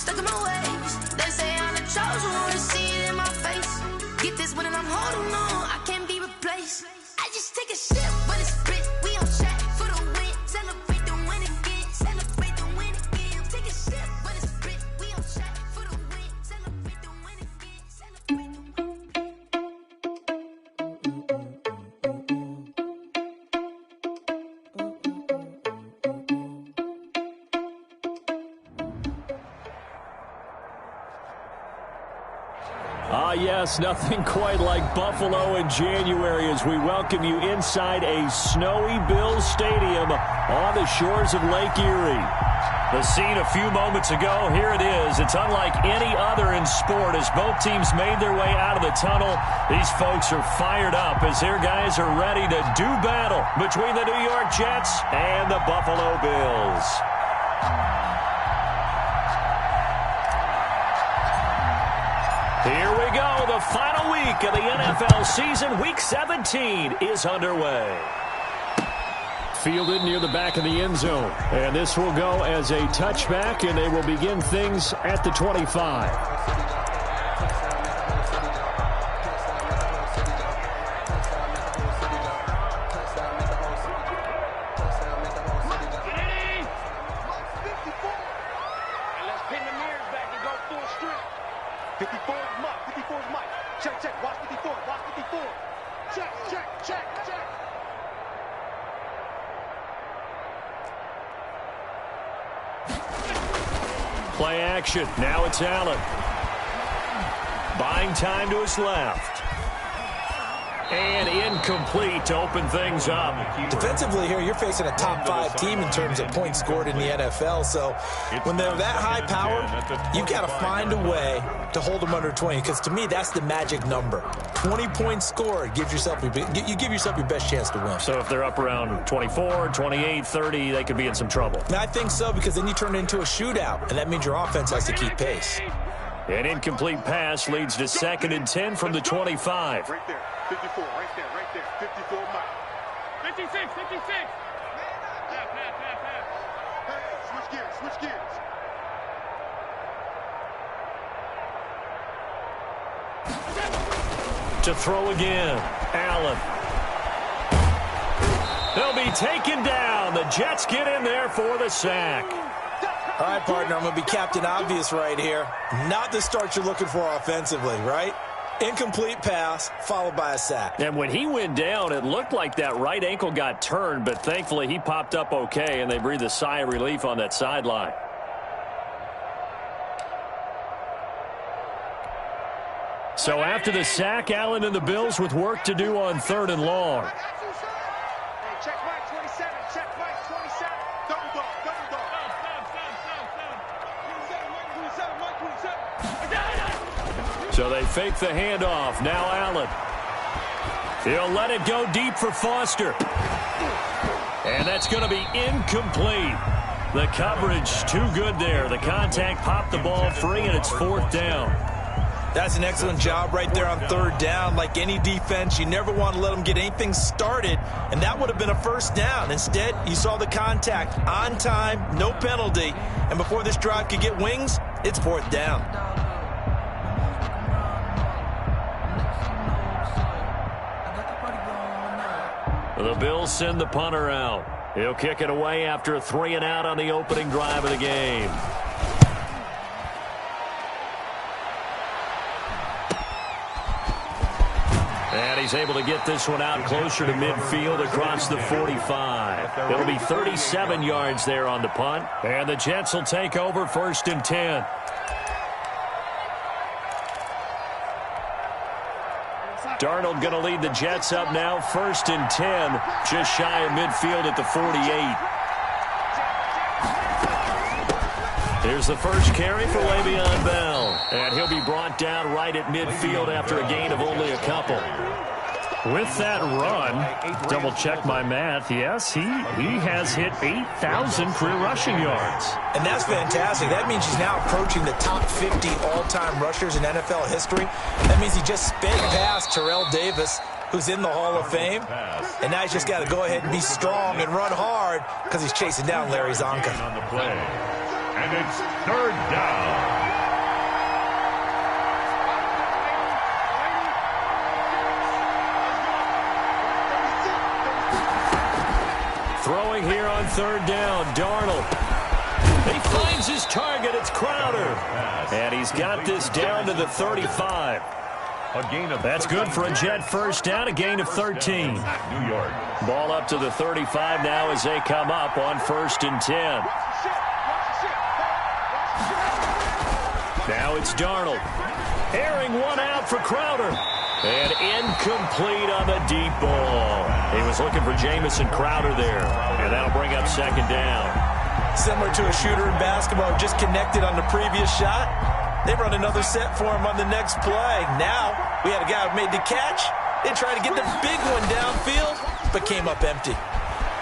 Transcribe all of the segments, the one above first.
stuck in my ways. They say I'm the chosen one, see it in my face. Get this one and I'm holding on, I can't be replaced. I just take a sip, but it's spit. We on track for the win. Celebrate the win again. Celebrate the win again. Take a sip, but it's spit. We on track for the win. Celebrate the win again. Celebrate the win. Yes, nothing quite like Buffalo in January as we welcome you inside a snowy Bills stadium on the shores of Lake Erie. The scene a few moments ago, here it is. It's unlike any other in sport as both teams made their way out of the tunnel. These folks are fired up as their guys are ready to do battle between the New York Jets and the Buffalo Bills. Here we go. The final week of the NFL season. Week 17 is underway. Fielded near the back of the end zone. And this will go as a touchback, and they will begin things at the 25. Play action. Now it's Allen. Buying time to his left. And incomplete to open things up. Defensively here, you're facing a top 5 team in terms of points scored in the NFL. So when they're that high powered, you've got to find a way to hold them under 20. Because to me, that's the magic number. 20 points scored gives yourself you give yourself your best chance to win. So if they're up around 24, 28, 30, they could be in some trouble. I think so, because then you turn it into a shootout, and that means your offense has to keep pace. An incomplete pass leads to 2nd and 10 from the 25. Right there, 54, right there, 54 Mike. 56, 56. Switch gears, switch gears. To throw again, Allen. They'll be taken down. The Jets get in there for the sack. All right, partner, I'm going to be Captain Obvious right here. Not the start you're looking for offensively, right? Incomplete pass, followed by a sack. And when he went down, it looked like that right ankle got turned, but thankfully he popped up okay, and they breathed a sigh of relief on that sideline. So after the sack, Allen and the Bills with work to do on 3rd and long. Check right, 27, check right, 27. Double dog, double dog. So they fake the handoff. Now Allen. He'll let it go deep for Foster. And that's going to be incomplete. The coverage too good there. The contact popped the ball free, and it's 4th down. That's an excellent job right there on 3rd down. Like any defense, you never want to let them get anything started, and that would have been a 1st down. Instead, you saw the contact on time, no penalty, and before this drive could get wings, it's 4th down. The Bills send the punter out. He'll kick it away after a 3-and-out on the opening drive of the game. And he's able to get this one out closer to midfield across the 45. It'll be 37 yards there on the punt. And the Jets will take over 1st and 10. Darnold going to lead the Jets up now, 1st and 10, just shy of midfield at the 48. Here's the first carry for Le'Veon Bell, and he'll be brought down right at midfield after a gain of only a couple. With that run, double-check my math, yes, he has hit 8,000 career rushing yards. And that's fantastic. That means he's now approaching the top 50 all-time rushers in NFL history. That means he just sped past Terrell Davis, who's in the Hall of Fame. And now he's just got to go ahead and be strong and run hard because he's chasing down Larry Zonka. On the play. And it's 3rd down. on third down. Darnold. He finds his target. It's Crowder. And he's got this down to the 35. That's good for a Jet first down, a gain of 13. New York. Ball up to the 35 now as they come up on 1st and 10. Now it's Darnold. Airing one out for Crowder. And incomplete on the deep ball. He was looking for Jamison Crowder there. And that'll bring up 2nd down. Similar to a shooter in basketball, just connected on the previous shot. They run another set for him on the next play. Now, we had a guy who made the catch. They tried to get the big one downfield, but came up empty.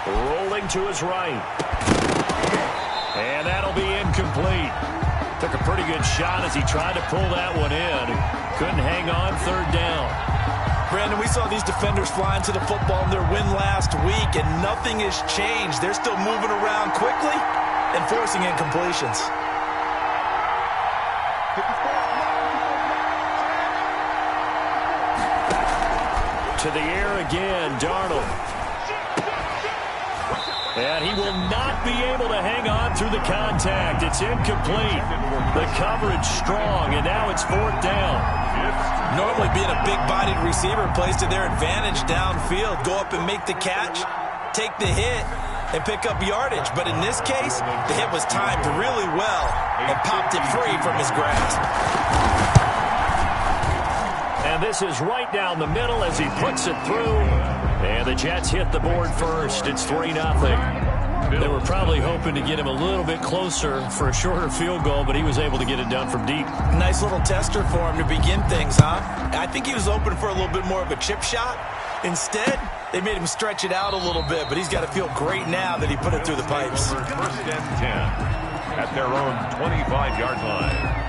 Rolling to his right. And that'll be incomplete. Took a pretty good shot as he tried to pull that one in. Couldn't hang on 3rd down. Brandon, we saw these defenders flying to the football in their win last week, and nothing has changed. They're still moving around quickly and forcing incompletions. To the air again, Darnold. And he will not be able to hang on through the contact. It's incomplete. The coverage strong, and now it's 4th down. Normally being a big-bodied receiver plays to their advantage downfield. Go up and make the catch, take the hit, and pick up yardage. But in this case, the hit was timed really well and popped it free from his grasp. And this is right down the middle as he puts it through. And the Jets hit the board first. It's 3-0. They were probably hoping to get him a little bit closer for a shorter field goal, but he was able to get it done from deep. Nice little tester for him to begin things, huh? I think he was open for a little bit more of a chip shot. Instead, they made him stretch it out a little bit, but he's got to feel great now that he put it through the pipes. 1st and 10 at their own 25-yard line.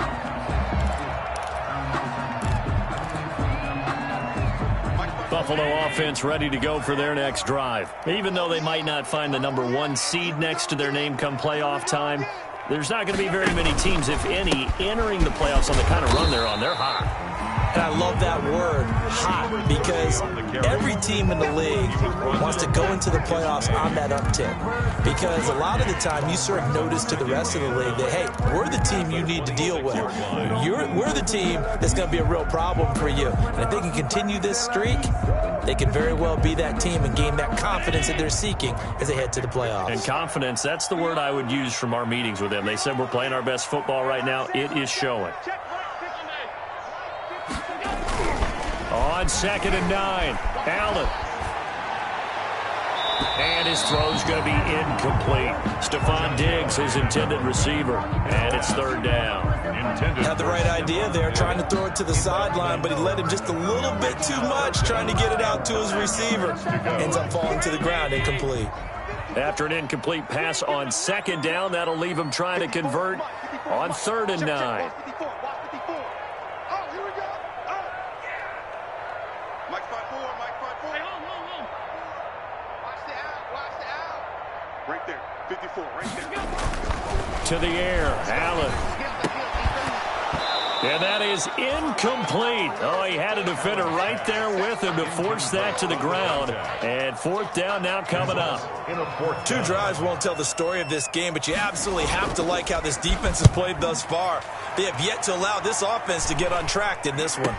Buffalo offense ready to go for their next drive. Even though they might not find the #1 seed next to their name come playoff time, there's not going to be very many teams, if any, entering the playoffs on the kind of run they're on. They're hot. And I love that word, hot, because every team in the league wants to go into the playoffs on that uptick. Because a lot of the time you serve notice to the rest of the league that, hey, we're the team you need to deal with. We're the team that's going to be a real problem for you. And if they can continue this streak, they can very well be that team and gain that confidence that they're seeking as they head to the playoffs. And confidence, that's the word I would use from our meetings with them. They said we're playing our best football right now. It is showing. On 2nd and 9, Allen. And his throw's going to be incomplete. Stephon Diggs, his intended receiver. And it's 3rd down. Had the right idea there, trying to throw it to the sideline, but he let him just a little bit too much, trying to get it out to his receiver. Ends up falling to the ground, incomplete. After an incomplete pass on 2nd down, that'll leave him trying to convert on 3rd and 9. Right there, 54, right there. To the air, Allen. And that is incomplete. Oh, he had a defender right there with him to force that to the ground. And 4th down now coming up. 2 drives won't tell the story of this game, but you absolutely have to like how this defense has played thus far. They have yet to allow this offense to get untracked in this one.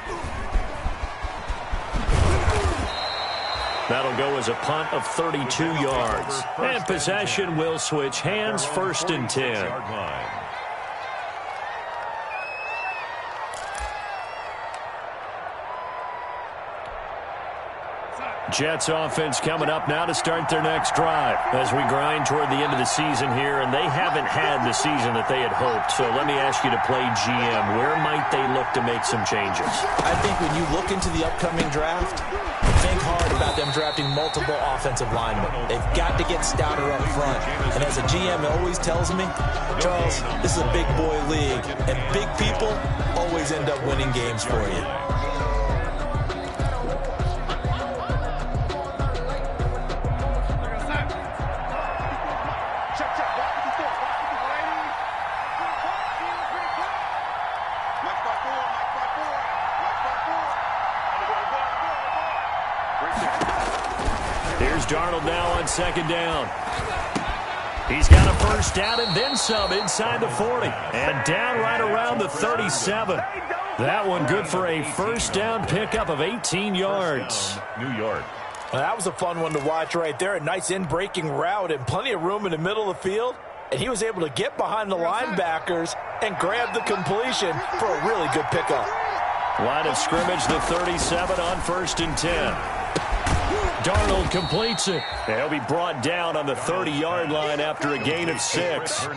That'll go as a punt of 32 yards. And possession will switch hands, 1st and 10. Jets offense coming up now to start their next drive as we grind toward the end of the season here, and they haven't had the season that they had hoped. So let me ask you to play GM. Where might they look to make some changes? I think when you look into the upcoming draft, think hard about them drafting multiple offensive linemen. They've got to get stouter up front. And as a GM always tells me, Charles, this is a big boy league, and big people always end up winning games for you. Here's Darnold now on 2nd down. He's got a first down and then some inside the 40. And down right around the 37. That one good for a first down pickup of 18 yards. New York. Well, that was a fun one to watch right there. A nice in-breaking route and plenty of room in the middle of the field. And he was able to get behind the linebackers and grab the completion for a really good pickup. Line of scrimmage, the 37 on 1st and 10. Darnold completes it. He'll be brought down on the 30-yard line after a gain of 6.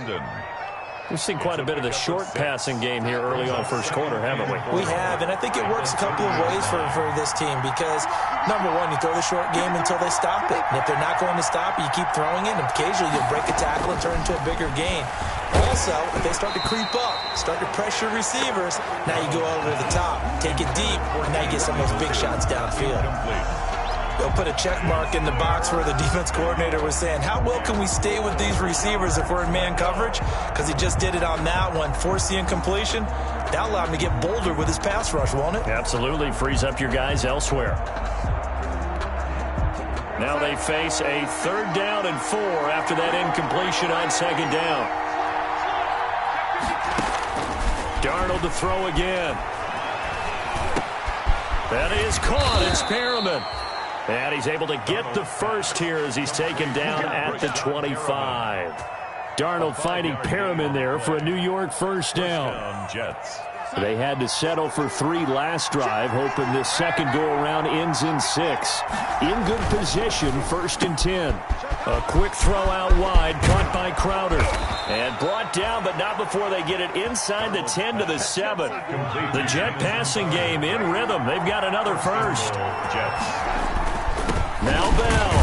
We've seen quite a bit of the short passing game here early on first quarter, haven't we? We have, and I think it works a couple of ways for this team because, number one, you throw the short game until they stop it. And if they're not going to stop it, you keep throwing it, and occasionally you'll break a tackle and turn into a bigger gain. Also, if they start to creep up, start to pressure receivers, now you go over the top, take it deep, and now you get some of those big shots downfield. They'll put a check mark in the box where the defense coordinator was saying, how well can we stay with these receivers if we're in man coverage? Because he just did it on that one, force the incompletion. That'll allow him to get bolder with his pass rush, won't it? Absolutely. Frees up your guys elsewhere. Now they face a 3rd down and 4 after that incompletion on 2nd down. Darnold to throw again. That is caught. It's Perriman. And he's able to get the first here as he's taken down at the 25. Darnold finding Perriman there for a New York first down. Jets. They had to settle for 3 last drive, hoping this second go-around ends in 6. In good position, 1st and 10. A quick throw out wide, caught by Crowder. And brought down, but not before they get it inside the 10 to the 7. The Jet passing game in rhythm. They've got another first. Jets. Now Bell.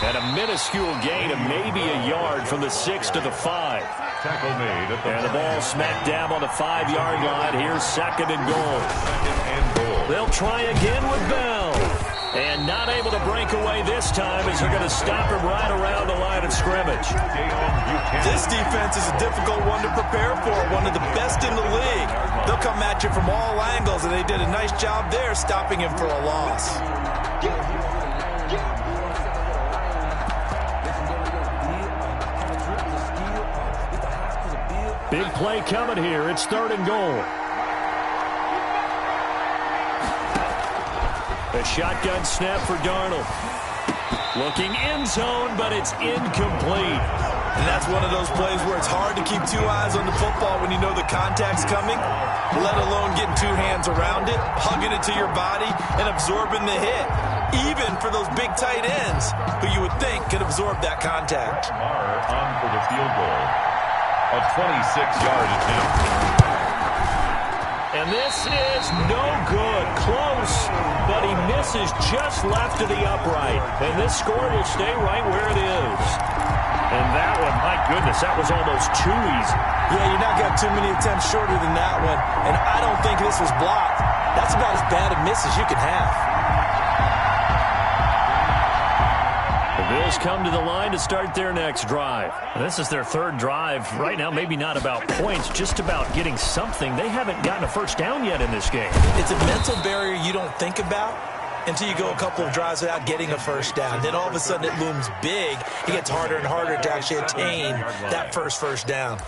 And a minuscule gain of maybe a yard from the 6 to the 5. Tackle made at the and the ball smacked down on the 5-yard line. Here's 2nd and goal. They'll try again with Bell. And not able to break away this time as they're going to stop him right around the line of scrimmage. This defense is a difficult one to prepare for, one of the best in the league. They'll come at you from all angles, and they did a nice job there stopping him for a loss. Big play coming here. It's 3rd and goal. A shotgun snap for Darnold. Looking end zone, but it's incomplete. And that's one of those plays where it's hard to keep 2 eyes on the football when you know the contact's coming, let alone getting 2 hands around it, hugging it to your body, and absorbing the hit, even for those big tight ends who you would think could absorb that contact. On for the field goal. A 26-yard attempt. And this is no good. Close, but he misses just left of the upright. And this score will stay right where it is. And that one, my goodness, that was almost too easy. Yeah, you're not got too many attempts shorter than that one. And I don't think this was blocked. That's about as bad a miss as you can have. The Bills come to the line to start their next drive. This is their 3rd drive. Right now, maybe not about points, just about getting something. They haven't gotten a first down yet in this game. It's a mental barrier you don't think about until you go a couple of drives without getting a first down. Then all of a sudden it looms big. It gets harder and harder to actually attain that first down.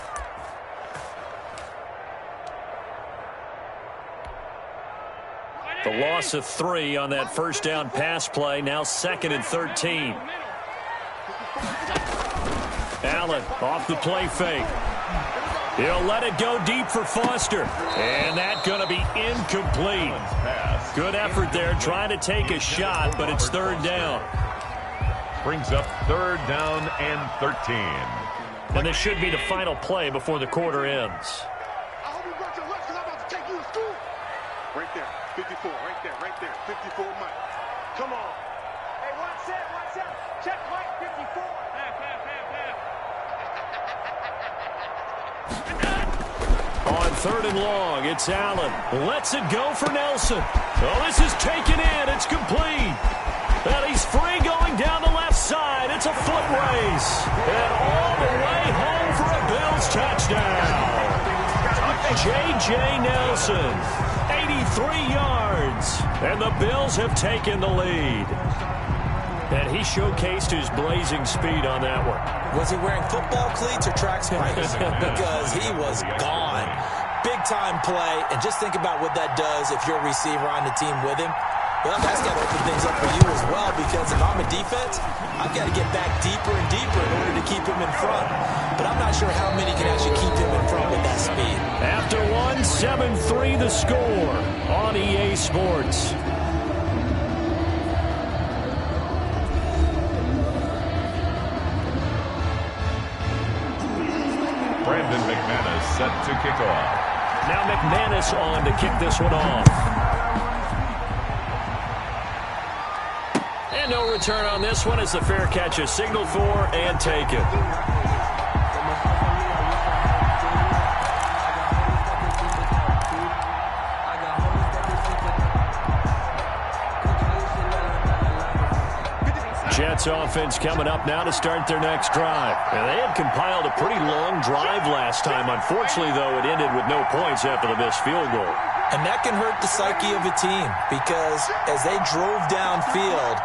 The loss of 3 on that first down pass play. Now 2nd and 13. Allen off the play fake. He'll let it go deep for Foster. And that's going to be incomplete. Good effort there trying to take a shot, but it's 3rd down. Brings up 3rd down and 13. And this should be the final play before the quarter ends. I hope you got your left, because I'm about to take you to school. Right there, 54, right there, 54, Mike. Come on. Hey, one set. Check Mike, 54. On 3rd and long, it's Allen. Lets it go for Nelson. Oh, this is taken in. It's complete. And he's free going down the left side. It's a foot race. And all the way home for a Bills touchdown. J.J. Nelson, 83 yards. And the Bills have taken the lead. And he showcased his blazing speed on that one. Was he wearing football cleats or track spikes? Because he was gone. Big-time play, and just think about what that does if you're a receiver on the team with him. Well, that's got to open things up for you as well, because if I'm a defense, I've got to get back deeper and deeper in order to keep him in front. But I'm not sure how many can actually keep him in front with that speed. After one, 7-3 the score on EA Sports. Brandon McManus set to kick off. Now McManus on to kick this one off. And no return on this one. It's the fair catch is signaled for and taken. Jets offense coming up now to start their next drive. And they had compiled a pretty long drive last time. Unfortunately, though, it ended with no points after the missed field goal. And that can hurt the psyche of a team, because as they drove downfield,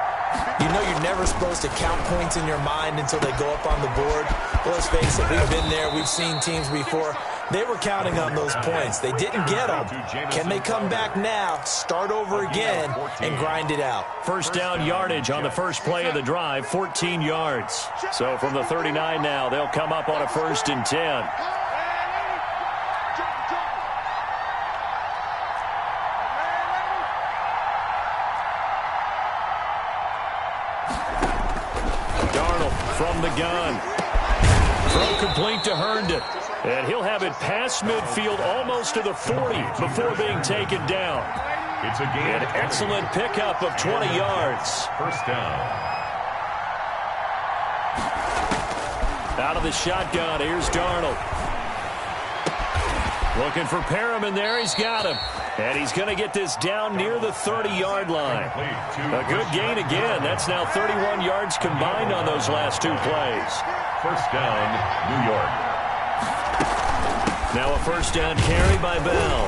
you know you're never supposed to count points in your mind until they go up on the board. But let's face it, we've been there. We've seen teams before. They were counting on those points. They didn't get them. Can they come back now, start over again, and grind it out? First down yardage on the first play of the drive, 14 yards. So from the 39 now, they'll come up on a 1st and 10. From the gun. Throw complete to Herndon. And he'll have it past midfield almost to the 40 before being taken down. It's a gain. An excellent pickup of 20 yards. First down. Out of the shotgun, here's Darnold. Looking for Perriman there, he's got him. And he's going to get this down near the 30-yard line. A good gain again. That's now 31 yards combined on those last two plays. First down, New York. Now a first down carry by Bell.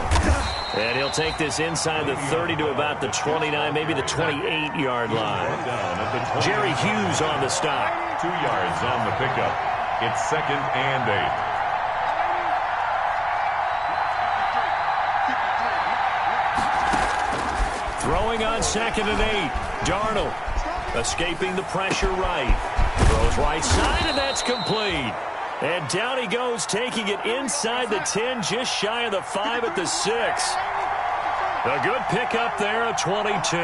And he'll take this inside the 30 to about the 29, maybe the 28-yard line. Jerry Hughes on the stop. 2 yards on the pickup. It's 2nd and 8. Throwing on 2nd and 8. Darnold escaping the pressure right. Throws right side, and that's complete. And down he goes, taking it inside the 10, just shy of the 5 at the 6. A good pickup there at 22.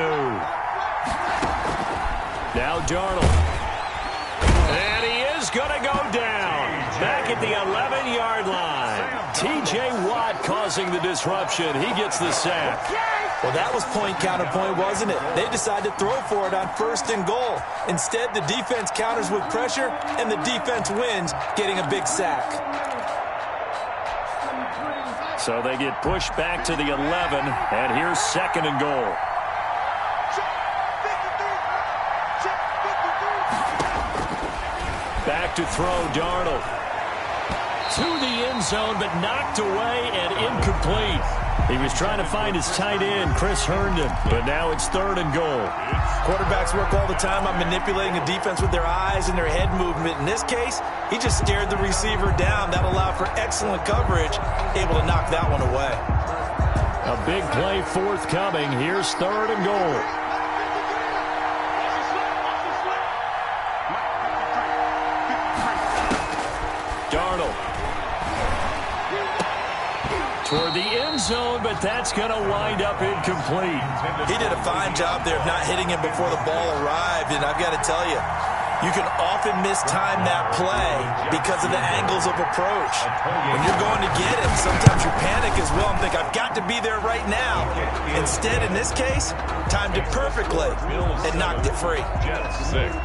Now Darnold. And he is going to go down. Back at the 11-yard line. T.J. Watt causing the disruption. He gets the sack. Well, that was point counterpoint, wasn't it? They decided to throw for it on 1st and goal. Instead, the defense counters with pressure, and the defense wins, getting a big sack. So they get pushed back to the 11, and here's 2nd and goal. Back to throw, Darnold. To the end zone, but knocked away and incomplete. He was trying to find his tight end, Chris Herndon, but now it's 3rd and goal. Quarterbacks work all the time on manipulating a defense with their eyes and their head movement. In this case, he just stared the receiver down. That allowed for excellent coverage, able to knock that one away. A big play forthcoming. Here's 3rd and goal. Darnold. Toward the end zone, but that's going to wind up incomplete. He did a fine job there of not hitting him before the ball arrived, and I've got to tell you, you can often mistime that play because of the angles of approach. When you're going to get it, sometimes you panic as well and think, I've got to be there right now. Instead, in this case, timed it perfectly and knocked it free.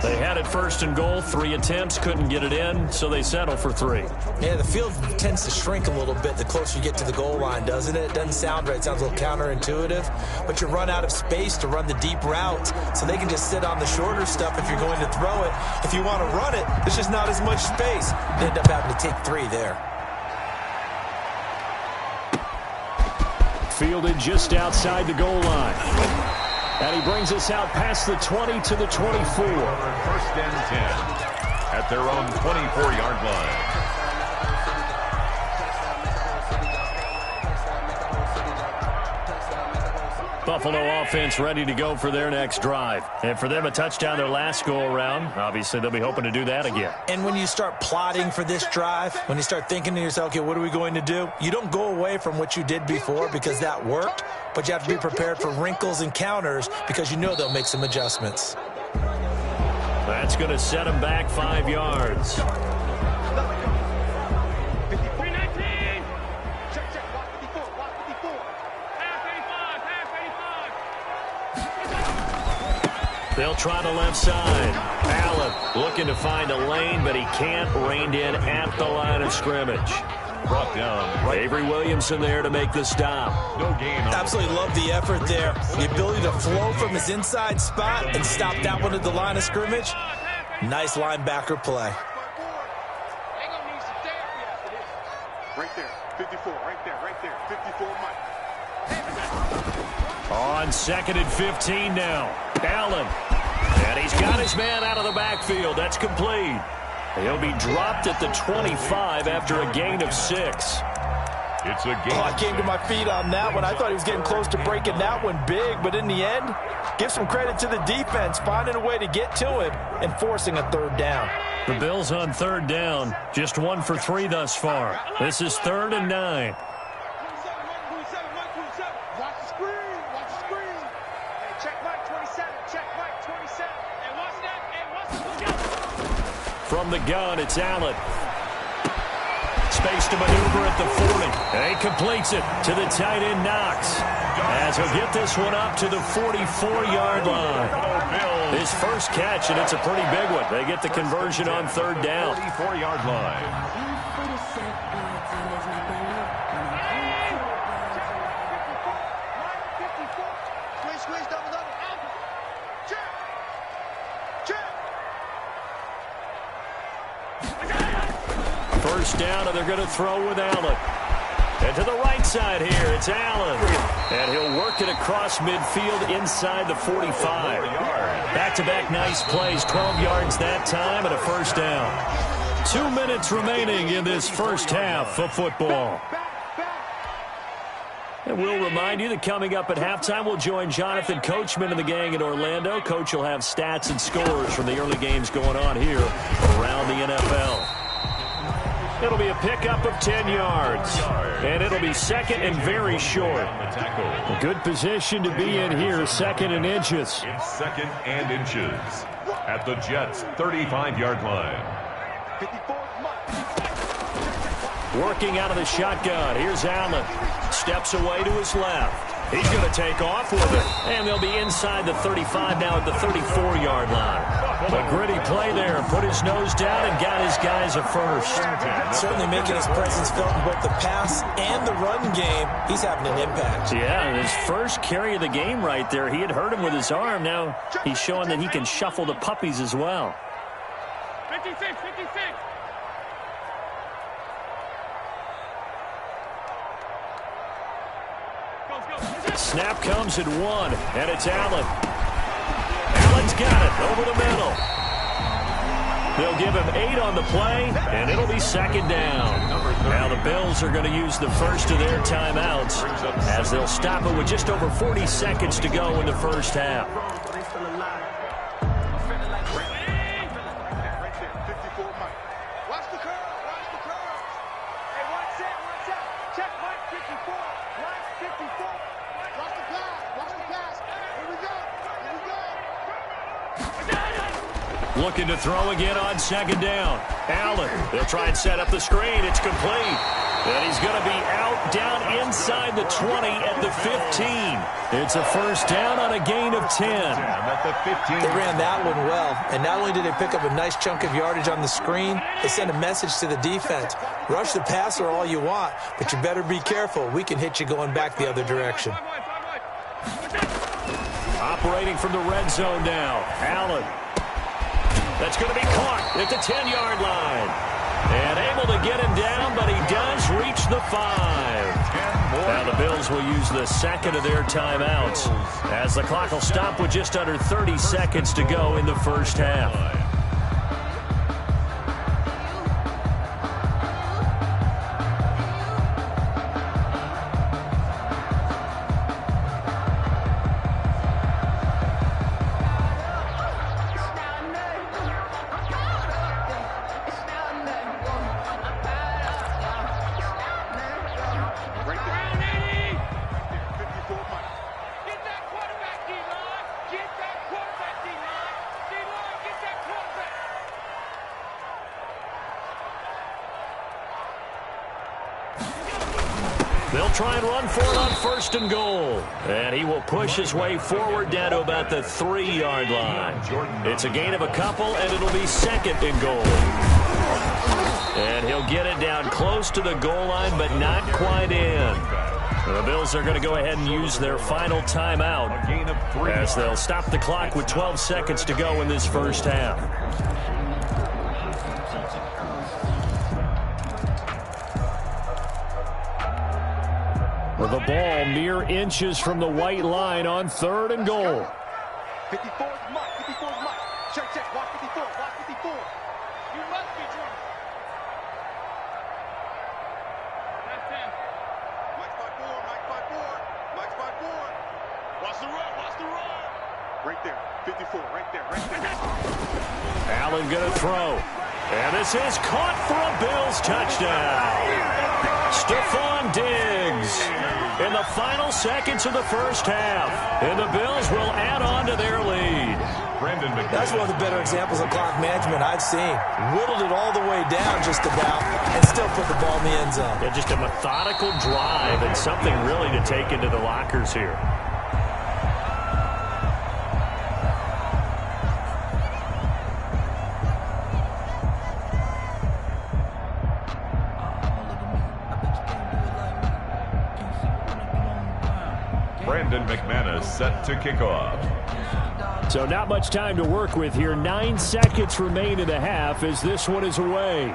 They had it 1st and goal, 3 attempts, couldn't get it in, so they settle for 3. Yeah, the field tends to shrink a little bit the closer you get to the goal line, doesn't it? It doesn't sound right. It sounds a little counterintuitive, but you run out of space to run the deep routes, so they can just sit on the shorter stuff if you're going to throw it. If you want to run it, there's just not as much space. They end up having to take 3 there. Fielded just outside the goal line. And he brings us out past the 20 to the 24. First and 10 at their own 24-yard line. Buffalo offense ready to go for their next drive. And for them, a touchdown their last go-around. Obviously, they'll be hoping to do that again. And when you start plotting for this drive, when you start thinking to yourself, okay, what are we going to do? You don't go away from what you did before because that worked, but you have to be prepared for wrinkles and counters because you know they'll make some adjustments. That's going to set them back 5 yards. They'll try the left side. Allen looking to find a lane, but he can't. Reined in at the line of scrimmage. Brought down. Avery Williamson there to make the stop. No gain. Absolutely love the effort there. The ability to flow from his inside spot and stop that one at the line of scrimmage. Nice linebacker play. Right there, 54, right there, 54 Mike. On 2nd and 15 now. Allen. And he's got his man out of the backfield. That's complete. He'll be dropped at the 25 after a gain of 6. It's a gain. I came to my feet on that one. I thought he was getting close to breaking that one big, but in the end, give some credit to the defense, finding a way to get to him and forcing a 3rd down. The Bills on 3rd down. Just 1 for 3 thus far. This is 3rd and 9. Watch the screen, watch the screen. Hey, check Mike 27, check Mike 27. Hey, watch that, hey, watch the From the gun, it's Allen. Space to maneuver at the 40. And he completes it to the tight end, Knox. As he'll get this one up to the 44-yard line. His first catch, and it's a pretty big one. They get the conversion on 3rd down. 44-yard line. Squeeze, double. Check. First down, and they're going to throw with Allen. And to the right side here, it's Allen. And he'll work it across midfield inside the 45. Back-to-back nice plays, 12 yards that time, and a first down. 2 minutes remaining in this first half of football. And we'll remind you that coming up at halftime, we'll join Jonathan Coachman and the gang in Orlando. Coach will have stats and scores from the early games going on here around the NFL. It'll be a pickup of 10 yards, and it'll be 2nd and very short. A good position to be in here, 2nd and inches. It's 2nd and inches at the Jets' 35-yard line. 54 Mike. Working out of the shotgun. Here's Allen. Steps away to his left. He's going to take off with it. And they'll be inside the 35 now at the 34-yard line. A gritty play there. Put his nose down and got his guys a first. Certainly making his presence felt in both the pass and the run game. He's having an impact. Yeah, his first carry of the game right there. He had hurt him with his arm. Now he's showing that he can shuffle the puppies as well. 56. Snap comes at 1, and it's Allen. Allen's got it over the middle. They'll give him 8 on the play, and it'll be 2nd down. Now the Bills are going to use the first of their timeouts as they'll stop it with just over 40 seconds to go in the first half. Looking to throw again on 2nd down. Allen, they'll try and set up the screen. It's complete. And he's going to be out down inside the 20 at the 15. It's a first down on a gain of 10. At the 15. They ran that one well, and not only did they pick up a nice chunk of yardage on the screen, they sent a message to the defense. Rush the passer all you want, but you better be careful. We can hit you going back the other direction. Operating from the red zone now. Allen. That's going to be caught at the 10-yard line. And able to get him down, but he does reach the 5. Now the Bills Bills will use the second of their timeouts as the clock will stop with just under 30 seconds to go in the first half. They'll try and run for it on first and goal. And he will push his way forward down to about the 3-yard line. It's a gain of a couple, and it'll be second and goal. And he'll get it down close to the goal line, but not quite in. The Bills are going to go ahead and use their final timeout as they'll stop the clock with 12 seconds to go in this first half. The ball mere inches from the white line on third and goal. 54 is Mike. 54 is Mike. Check. Watch 54. Watch 54. You must be drunk. That's him. Mike's by 4. Mike's by 4. Mike's by 4. Watch the run. Watch the run. Right there. 54. Right there. Right there. Allen going to throw. And this is caught for a Bills touchdown. Stephon Diggs in the final seconds of the first half. And the Bills will add on to their lead. That's one of the better examples of clock management I've seen. Whittled it all the way down just about and still put the ball in the end zone. Yeah, just a methodical drive and something really to take into the lockers here. McManus set to kick off. So not much time to work with here. 9 seconds remain in the half as this one is away.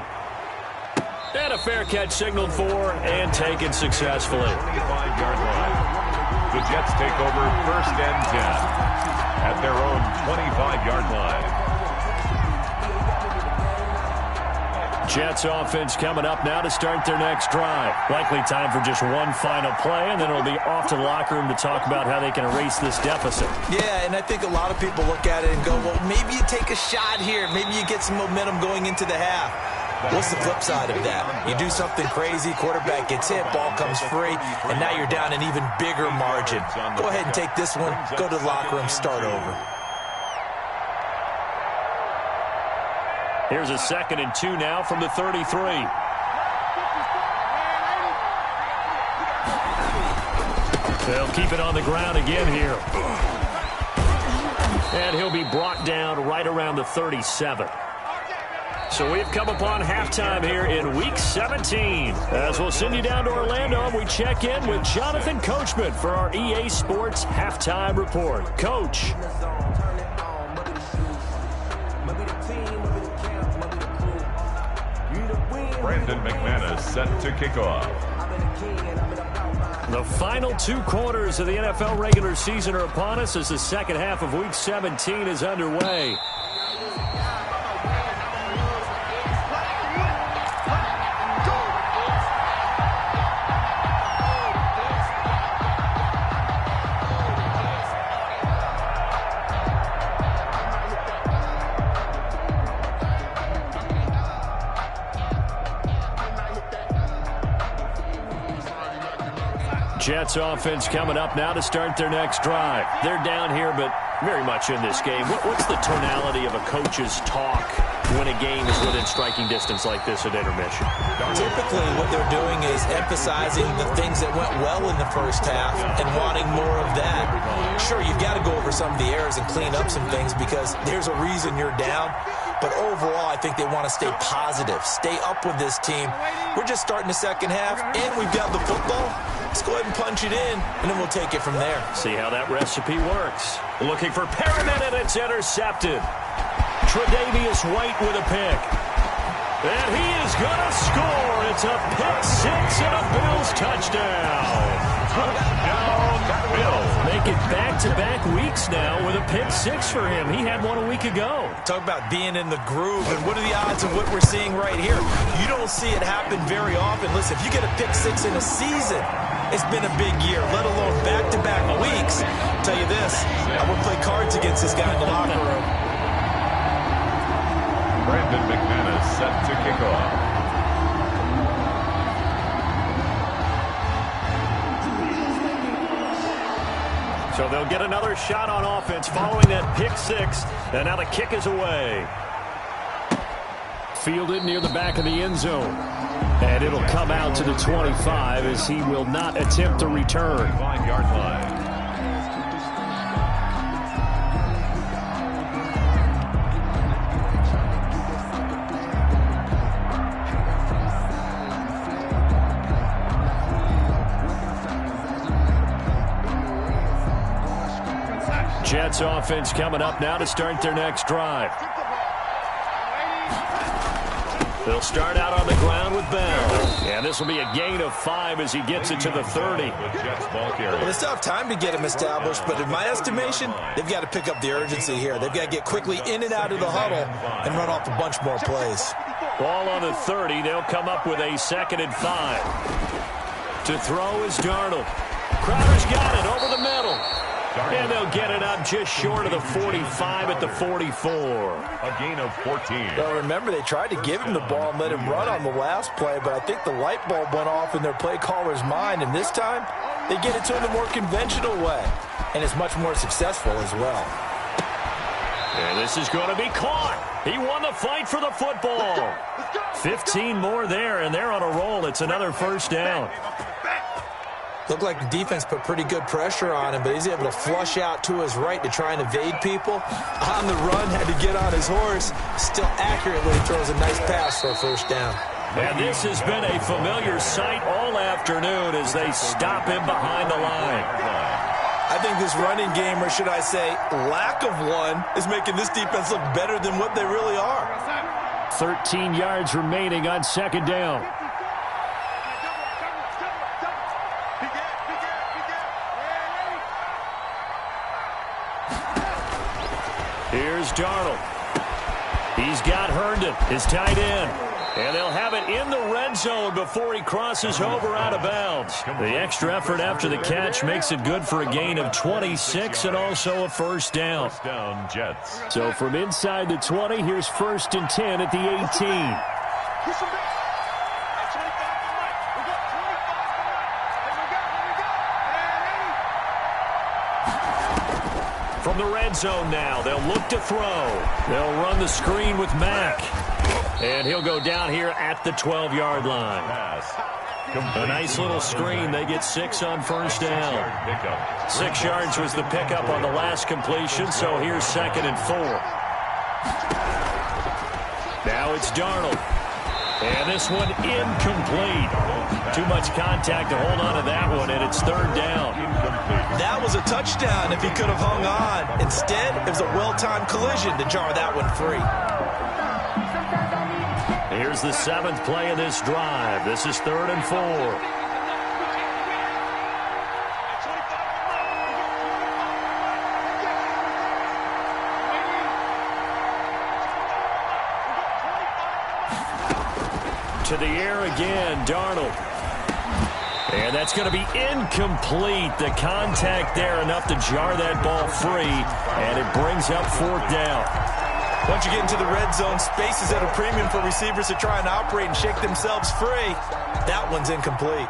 And a fair catch signaled for and taken successfully. 25-yard line. The Jets take over first and 10 at their own 25-yard line. Jets offense coming up now to start their next drive. Likely time for just one final play, and then it'll be off to the locker room to talk about how they can erase this deficit. Yeah, and I think a lot of people look at it and go, well, maybe you take a shot here. Maybe you get some momentum going into the half. What's the flip side of that? You do something crazy, quarterback gets hit, ball comes free, and now you're down an even bigger margin. Go ahead and take this one, go to the locker room, start over. Here's a 2nd and 2 now from the 33. They'll keep it on the ground again here. And he'll be brought down right around the 37. So we've come upon halftime here in Week 17. As we'll send you down to Orlando, we check in with Jonathan Coachman for our EA Sports Halftime Report. Coach. Brandon McManus set to kick off. The final 2 quarters of the NFL regular season are upon us as the second half of Week 17 is underway. Jets offense coming up now to start their next drive. They're down here, but very much in this game. What's the tonality of a coach's talk when a game is within striking distance like this at intermission? Typically, what they're doing is emphasizing the things that went well in the first half and wanting more of that. Sure, you've got to go over some of the errors and clean up some things because there's a reason you're down. But overall, I think they want to stay positive, stay up with this team. We're just starting the second half, and we've got the football. Let's go ahead and punch it in, and then we'll take it from there. See how that recipe works. Looking for Perriman, and it's intercepted. Tre'Davious White with a pick. And he is going to score. It's a pick 6 and a Bills touchdown. Touchdown, Bills. Make it back-to-back weeks now with a pick six for him. He had one a week ago. Talk about being in the groove, and what are the odds of what we're seeing right here? You don't see it happen very often. Listen, if you get a pick six in a season, it's been a big year, let alone back-to-back weeks. I'll tell you this, I would play cards against this guy in the locker room. Brandon McManus set to kick off. So they'll get another shot on offense following that pick six. And now the kick is away. Fielded near the back of the end zone. And it'll come out to the 25 as he will not attempt to return. 5-yard line. Jets offense coming up now to start their next drive. They'll start out on the ground with Bell. And this will be a gain of 5 as he gets it to the 30. Well, they still have time to get him established, but in my estimation, they've got to pick up the urgency here. They've got to get quickly in and out of the huddle and run off a bunch more plays. Ball on the 30. They'll come up with a 2nd and 5. To throw is Darnold. Crowder's got it over the middle. And they'll get it up just short of the 45 at the 44. A gain of 14. Well, remember, they tried to give him the ball and let him run on the last play, but I think the light bulb went off in their play caller's mind, and this time they get it to him the more conventional way, and it's much more successful as well. And this is going to be caught. He won the fight for the football. 15 more there, and they're on a roll. It's another first down. Looked like the defense put pretty good pressure on him, but he's able to flush out to his right to try and evade people. On the run, had to get on his horse. Still accurately throws a nice pass for a first down. And this has been a familiar sight all afternoon as they stop him behind the line. I think this running game, or should I say lack of one, is making this defense look better than what they really are. 13 yards remaining on 2nd down. Here's Darnold. He's got Herndon, his tight end. And they'll have it in the red zone before he crosses over out of bounds. The extra effort after the catch makes it good for a gain of 26 and also a first down. First down, Jets. So from inside the 20, here's 1st and 10 at the 18. From the red zone now, they'll look to throw. They'll run the screen with Mack. And he'll go down here at the 12-yard line. A nice little screen. They get 6 on first down. 6 yards was the pickup on the last completion, so here's 2nd and 4. Now it's Darnold. And this one incomplete. Too much contact to hold on to that one, and it's 3rd down. That was a touchdown if he could have hung on. Instead, it was a well-timed collision to jar that one free. Here's the 7th play of this drive. This is 3rd and 4. To the air again, Darnold. And that's going to be incomplete. The contact there enough to jar that ball free, and it brings up 4th down. Once you get into the red zone, space is at a premium for receivers to try and operate and shake themselves free. That one's incomplete.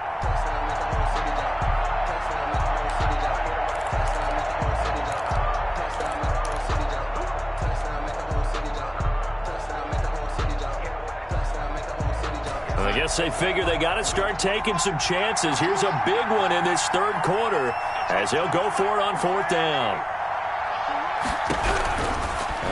I guess they figure they got to start taking some chances. Here's a big one in this 3rd quarter as they'll go for it on 4th down.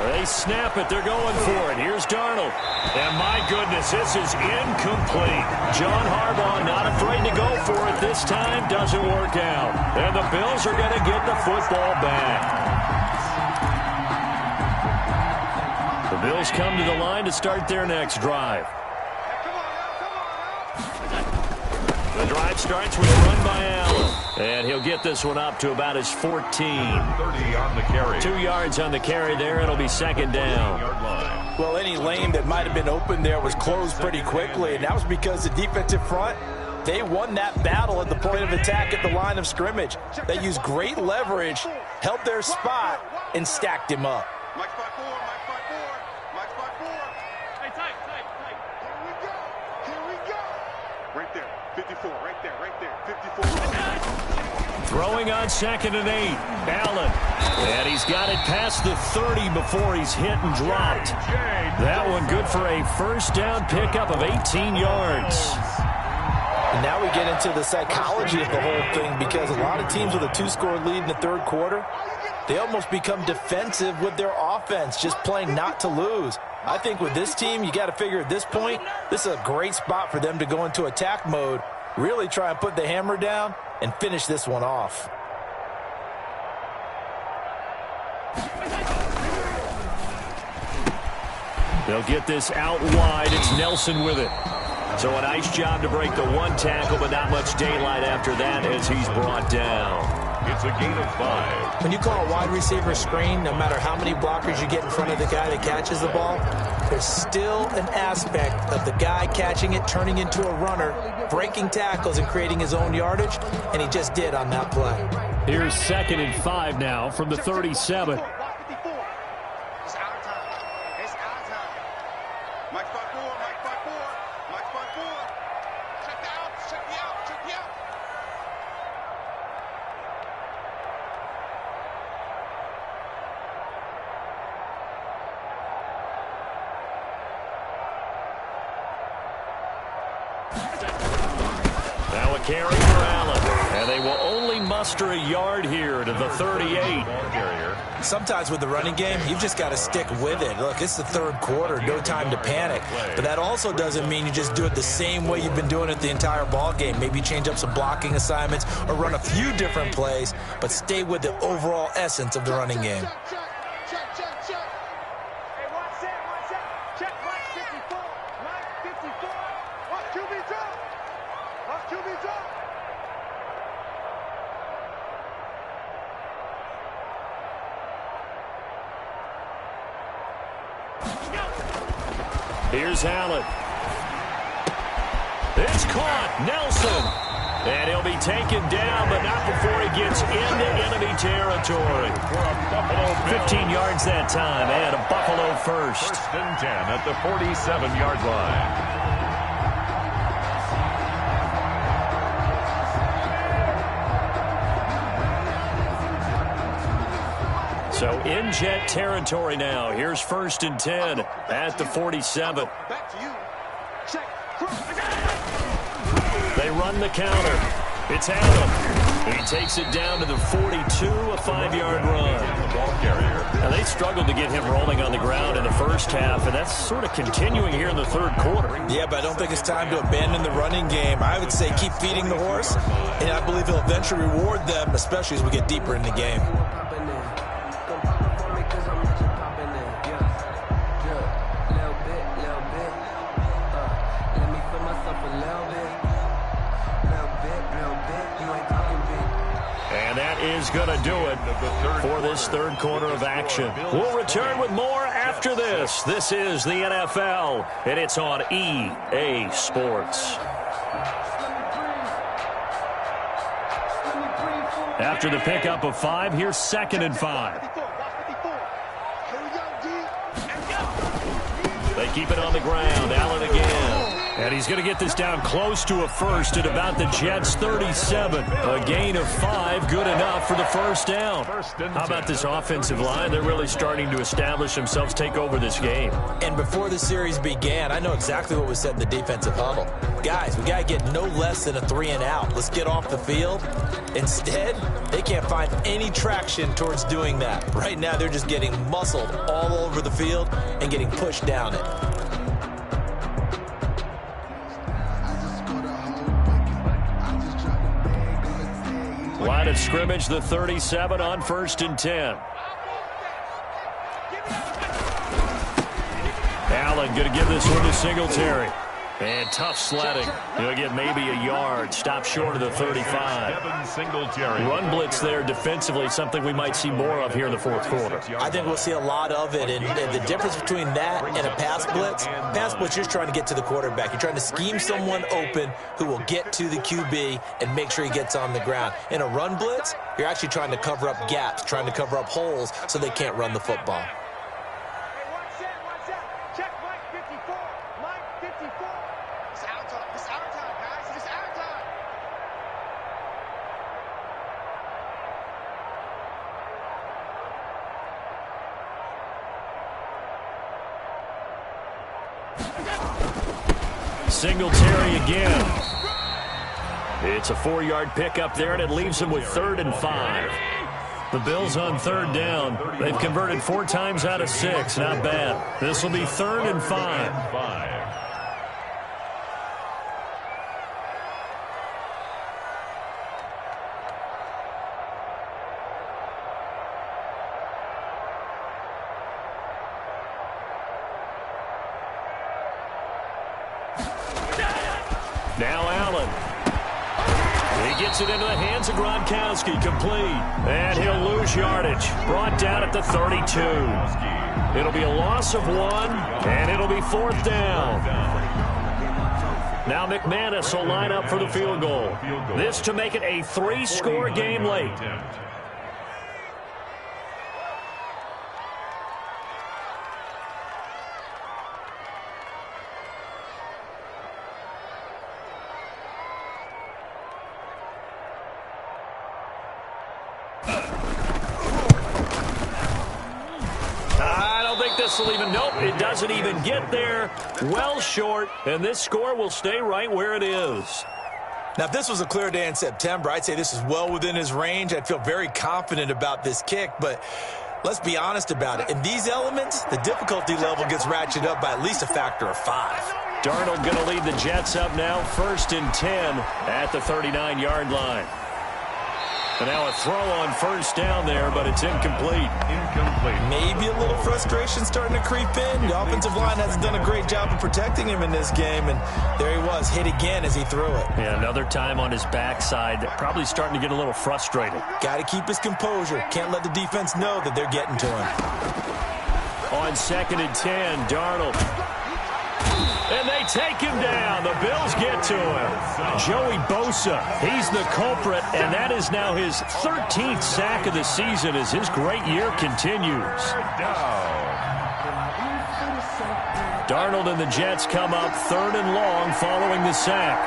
They snap it. They're going for it. Here's Darnold. And my goodness, this is incomplete. John Harbaugh not afraid to go for it this time. Doesn't work out. And the Bills are going to get the football back. The Bills come to the line to start their next drive. The drive starts with a run by Allen. And he'll get this one up to about his 14. 30 on the carry. 2 yards on the carry there. It'll be second down. Well, any lane that might have been open there was closed pretty quickly, and that was because the defensive front, they won that battle at the point of attack at the line of scrimmage. They used great leverage, held their spot, and stacked him up. Mike spot 4, Mike spot 4, Mike spot 4. Hey, tight. Here we go. Right there, 54, right there, 54. Throwing on 2nd and 8. Allen. And he's got it past the 30 before he's hit and dropped. That one good for a first down pickup of 18 yards. And now we get into the psychology of the whole thing, because a lot of teams with a 2-score lead in the third quarter, they almost become defensive with their offense, just playing not to lose. I think with this team, you got to figure at this point, this is a great spot for them to go into attack mode, really try and put the hammer down and finish this one off. They'll get this out wide. It's Nelson with it. So a nice job to break the 1 tackle, but not much daylight after that as he's brought down. It's a gain of 5. When you call a wide receiver screen, no matter how many blockers you get in front of the guy that catches the ball, there's still an aspect of the guy catching it, turning into a runner, breaking tackles and creating his own yardage, and he just did on that play. Here's 2nd and 5 now from the 37. Mike spot 4, Mike spot 4, Mike spot 4. Check me out. Now a carry for Allen. And they will only muster a yard here to the 38. Sometimes with the running game, you've just got to stick with it. Look, it's the third quarter, no time to panic. But that also doesn't mean you just do it the same way you've been doing it the entire ball game. Maybe change up some blocking assignments or run a few different plays, but stay with the overall essence of the running game. Check. Hey, one set. Check Mike 54. Mike 54. Watch QB's up. Here's Allen. It's caught. Nelson. And he'll be taken down, but not before he gets into enemy territory. 15 yards that time, and a Buffalo first. 1st and 10 at the 47-yard line. So in Jet territory now. Here's 1st and 10 at the 47. Back to you. Check. They run the counter. It's Allen. He takes it down to the 42, a 5-yard run. Now, they struggled to get him rolling on the ground in the first half, and that's sort of continuing here in the third quarter. Yeah, but I don't think it's time to abandon the running game. I would say keep feeding the horse, and I believe he'll eventually reward them, especially as we get deeper in the game. Is going to do it for this third quarter of action. We'll return with more after this. This is the NFL, and it's on EA Sports. After the pickup of 5, here's 2nd and 5. They keep it on the ground. Allen again. And he's going to get this down close to a first at about the Jets' 37. A gain of 5, good enough for the first down. How about this offensive line? They're really starting to establish themselves, take over this game. And before the series began, I know exactly what was said in the defensive huddle. Guys, we got to get no less than a 3-and-out. Let's get off the field. Instead, they can't find any traction towards doing that. Right now, they're just getting muscled all over the field and getting pushed down it. Line of scrimmage, the 37 on 1st and 10. Allen going to give this one to Singletary. And tough sledding. He'll get maybe a yard. Stop short of the 35. Run blitz there defensively, something we might see more of here in the fourth quarter. I think we'll see a lot of it. And the difference between that and a pass blitz, you're just trying to get to the quarterback. You're trying to scheme someone open who will get to the QB and make sure he gets on the ground. In a run blitz, you're actually trying to cover up gaps, trying to cover up holes so they can't run the football. Singletary again. It's a 4-yard pickup there, and it leaves them with 3rd and 5. The Bills on 3rd down. They've converted 4 times out of 6. Not bad. This will be 3rd and 5. Now Allen. He gets it into the hands of Gronkowski, complete. And he'll lose yardage. Brought down at the 32. It'll be a loss of 1, and it'll be 4th down. Now McManus will line up for the field goal. This to make it a 3-score game late. Nope, it doesn't even get there. Well short, and this score will stay right where it is. Now, if this was a clear day in September, I'd say this is well within his range. I'd feel very confident about this kick, but let's be honest about it. In these elements, the difficulty level gets ratcheted up by at least a factor of 5. Darnold going to lead the Jets up now, 1st and 10 at the 39-yard line. And now a throw on 1st down there, but it's incomplete. Maybe a little frustration starting to creep in. The offensive line hasn't done a great job of protecting him in this game, and there he was, hit again as he threw it. Yeah, another time on his backside, probably starting to get a little frustrated. Got to keep his composure. Can't let the defense know that they're getting to him. On 2nd and 10, Darnold. And they take him down. The Bills get to him. Joey Bosa, he's the culprit, and that is now his 13th sack of the season as his great year continues. Darnold and the Jets come up 3rd and long following the sack.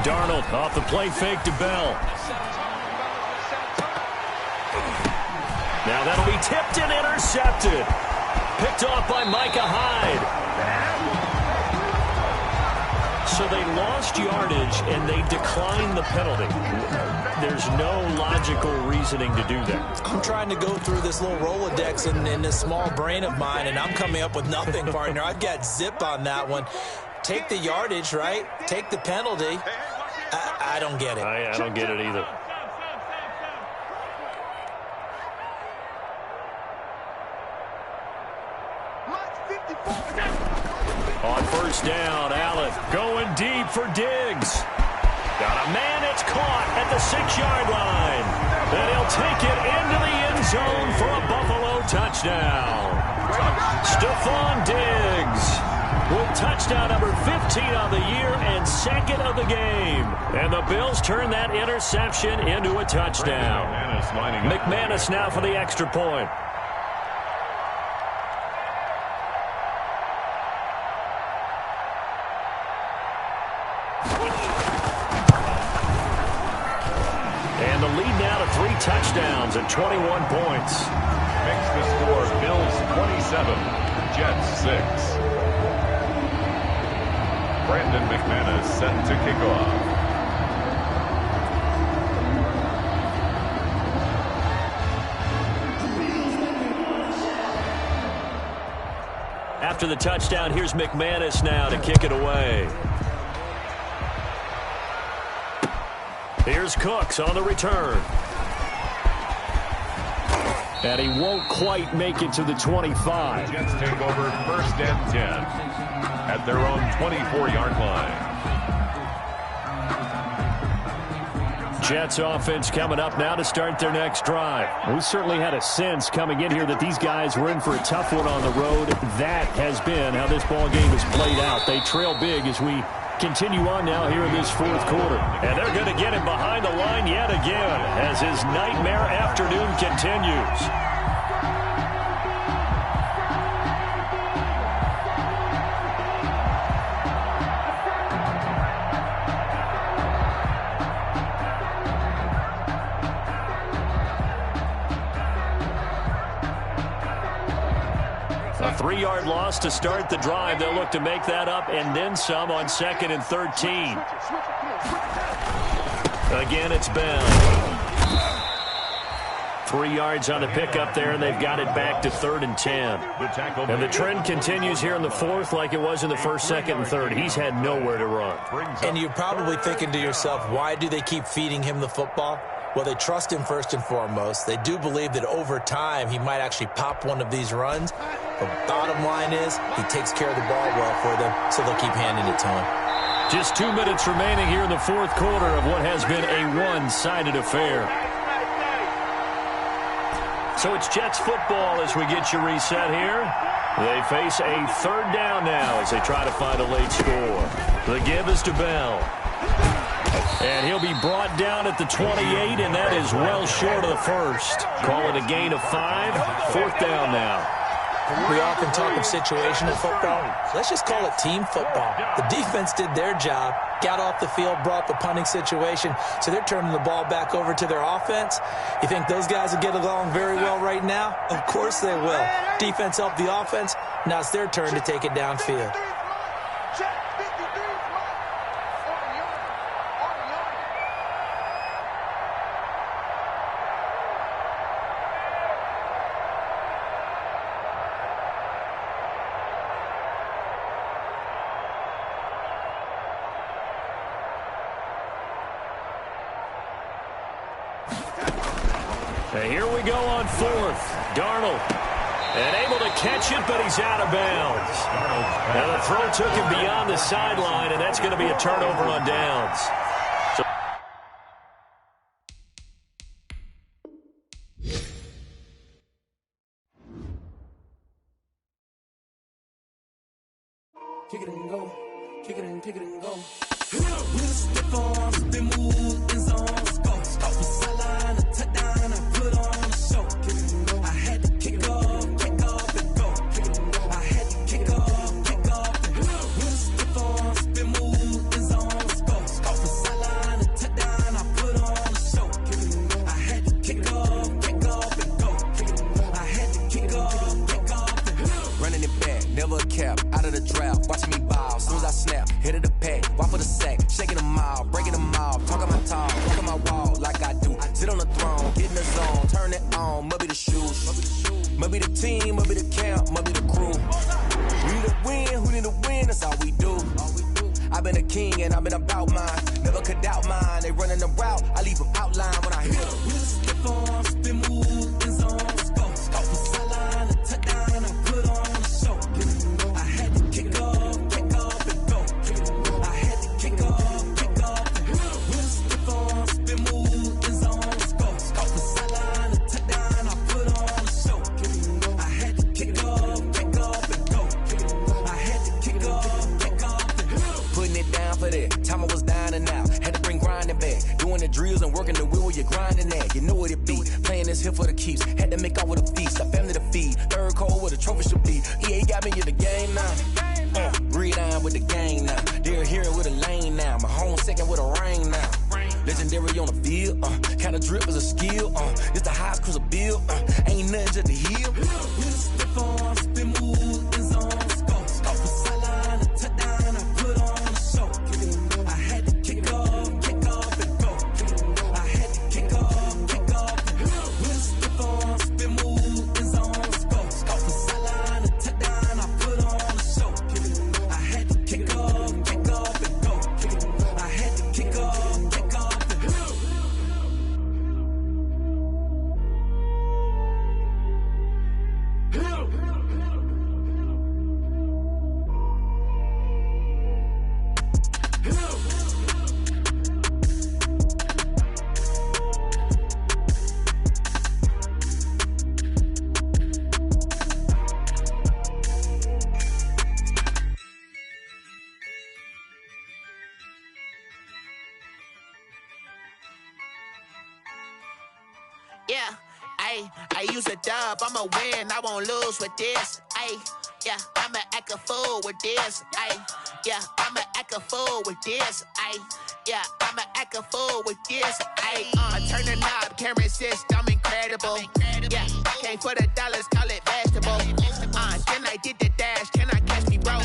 Darnold off the play fake to Bell. Now that'll be tipped and intercepted. Picked off by Micah Hyde. So they lost yardage, and they declined the penalty. There's no logical reasoning to do that. I'm trying to go through this little Rolodex in this small brain of mine, and I'm coming up with nothing, partner. I've got zip on that one. Take the yardage, right? Take the penalty. I don't get it. I don't get it either. On 1st down, Allen going deep for Diggs. Got a man, it's caught at the 6-yard line. And he'll take it into the end zone for a Buffalo touchdown. Stephon Diggs with touchdown number 15 on the year and 2nd of the game. And the Bills turn that interception into a touchdown. McManus now for the extra point. And the lead now to 3 touchdowns at 21 points. Makes the score Bills 27, Jets 6. Brandon McManus set to kick off. After the touchdown, here's McManus now to kick it away. Here's Cooks on the return. And he won't quite make it to the 25. The Jets take over 1st and 10 at their own 24-yard line. Jets offense coming up now to start their next drive. We certainly had a sense coming in here that these guys were in for a tough one on the road. That has been how this ball game has played out. They trail big as we continue on now here in this 4th quarter. And they're going to get him behind the line yet again as his nightmare afternoon continues. A 3-yard loss to start the drive. They'll look to make that up and then some on 2nd and 13. Again, it's Bell. 3 yards on the pickup there, and they've got it back to 3rd and 10. And the trend continues here in the 4th like it was in the 1st, 2nd, and 3rd. He's had nowhere to run. And you're probably thinking to yourself, why do they keep feeding him the football? Well, they trust him first and foremost. They do believe that over time he might actually pop one of these runs. The bottom line is he takes care of the ball well for them, so they'll keep handing it to him. Just 2 minutes remaining here in the 4th quarter of what has been a one-sided affair. So it's Jets football as we get you reset here. They face a 3rd down now as they try to find a late score. The give is to Bell. And he'll be brought down at the 28, and that is well short of the 1st. Call it a gain of 5. 4th down now. We often talk of situational football. Let's just call it team football. The defense did their job, got off the field, brought the punting situation, so they're turning the ball back over to their offense. You think those guys will get along very well right now? Of course they will. Defense helped the offense. Now it's their turn to take it downfield. And here we go on 4th. Darnold. And able to catch it, but he's out of bounds. Now the throw took him beyond the sideline, and that's going to be a turnover on downs. So kick it and go. Kick it and go. With stiff arms, they move in zones. Go. Stop the sideline, a touchdown, I put on a show. Kick it and go. I had to kick off and go. Kick it and go. I had to kick off and go. With stiff arms, they move in zones. Go. Stop the sideline, a touchdown, I put on a show. Kick it and go. I had to kick off and go. Kick it and go. I had to kick off and go. Running it back, never a cap, out of the draft, watching me ball. As soon as I snap, hit of the pack, walk for the sack, shaking them all, breaking them off, talking my talk, walking my wall like I do. Sit on the throne, get in the zone, turn it on, must be the shoes, must be the team, must be the camp, must be the crew. We need to win, who need to win, that's all we do. I've been a king and I've been about mine, never could doubt mine. They running the route, I leave them outline when I hit them. We stiff on, spin move, in zones, go. Stop the sideline, a touchdown, I put on a show. I had to kick off and go. I had to kick off and go. With a stiff on, spin move, in zones, go. Stop the sideline, a touchdown, I put on a show. I had to kick off and go. I had to kick off and go. Putting it down for that. Time I was down and out. Had to bring grinding back. Doing the drills and working the wheel where you're grinding at. You know what it be. Playing this here for the keeps. Had to make out with a feast. A family to feed. Third cold where the trophy should be. EA got me in the game now. Breed on with the gang now. They're here with a lane now. My home second with a ring now. Legendary on the field. Kind of drip is a skill. It's the highest cruiser bill. Ain't nothing just to heal. With a stiff arm, spin move, in zones, go. Stop the sideline, a touchdown, I put on a show. I had to kick off and go. I had to kick off and go. With a stiff arm, spin move, in zones, go. Stop the sideline, a touchdown, I put on a show. I had to kick off and go. I had to kick off and go. Ayy, I use a dub, I'ma win, I won't lose with this. Ayy, yeah, I'ma act a fool with this. Ayy, yeah, I'ma act a fool with this. Ayy, yeah, I'ma act a fool with this. Ayy, turn the knob, can't resist, I'm incredible. Yeah, came for the dollars, call it vegetable. Then I did the dash, can I catch me, bro?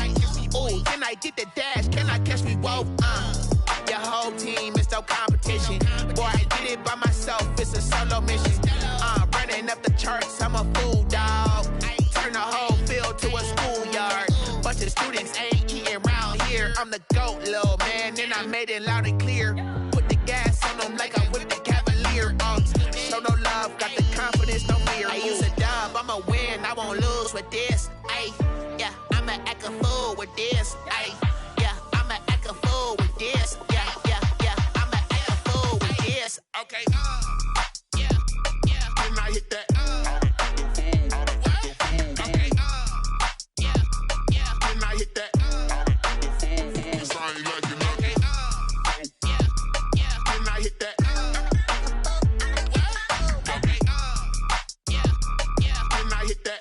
Ooh, then I did the dash, can I catch me, whoa? Your whole team is no competition. Boy, I did it by myself, it's a solo mission. Running up the charts, I'm a fool, dog. Turn the whole field to a schoolyard. Bunch of students ain't eating round here. I'm the GOAT, little man, and I made it loud and clear. Put the gas on them like I'm with the Cavalier. Show no love, got the confidence, no fear. I use a dub, I'ma win, I won't lose with this. Ayy, yeah, I'ma act a fool with this. Ayy, yeah, I'ma act a fool with this. Yeah, yeah, yeah, I'ma act a fool with this. Okay, yeah, yeah, then I hit that. Okay, yeah, yeah, then I hit that. Cause I ain't like it. Okay, yeah, yeah, then I hit that. Okay, yeah, yeah, then I hit that.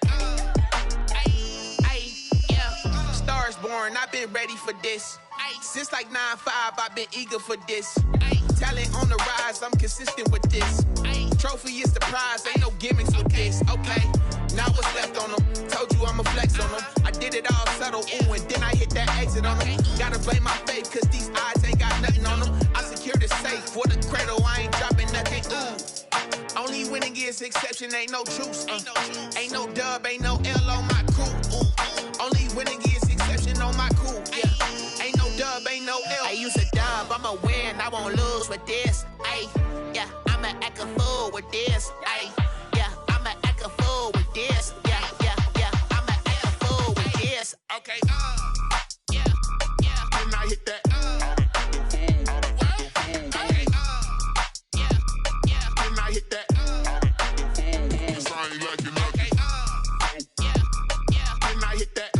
Yeah, stars born, I've been ready for this. Since like 9-5, I've been eager for this. Talent on the rise, I'm consistent with this. Trophy is the prize, ain't no gimmicks with this. Okay, now what's left on them? Told you I'ma flex on them. I did it all subtle, ooh, and then I hit that exit on them. Gotta blame my faith, cause these odds ain't got nothing on them. I secured the safe for the cradle, I ain't dropping nothing, ooh. Only winning is exception, ain't no truce. Ain't no dub, ain't no L on my crew. Ooh. Only winning is exception on my crew, yeah. Ain't no dub, ain't no L. I use a dub, I'ma win, I won't lose with this. Ayy, yeah, I'ma act a fool with this. Ayy, yeah, I'ma act a fool with this. Yeah, yeah, yeah, I'ma act a fool with this. Okay, yeah, yeah, then I hit that. Okay, yeah, yeah, then I hit that. Cause I ain't like it. Okay, yeah, yeah, then I hit that.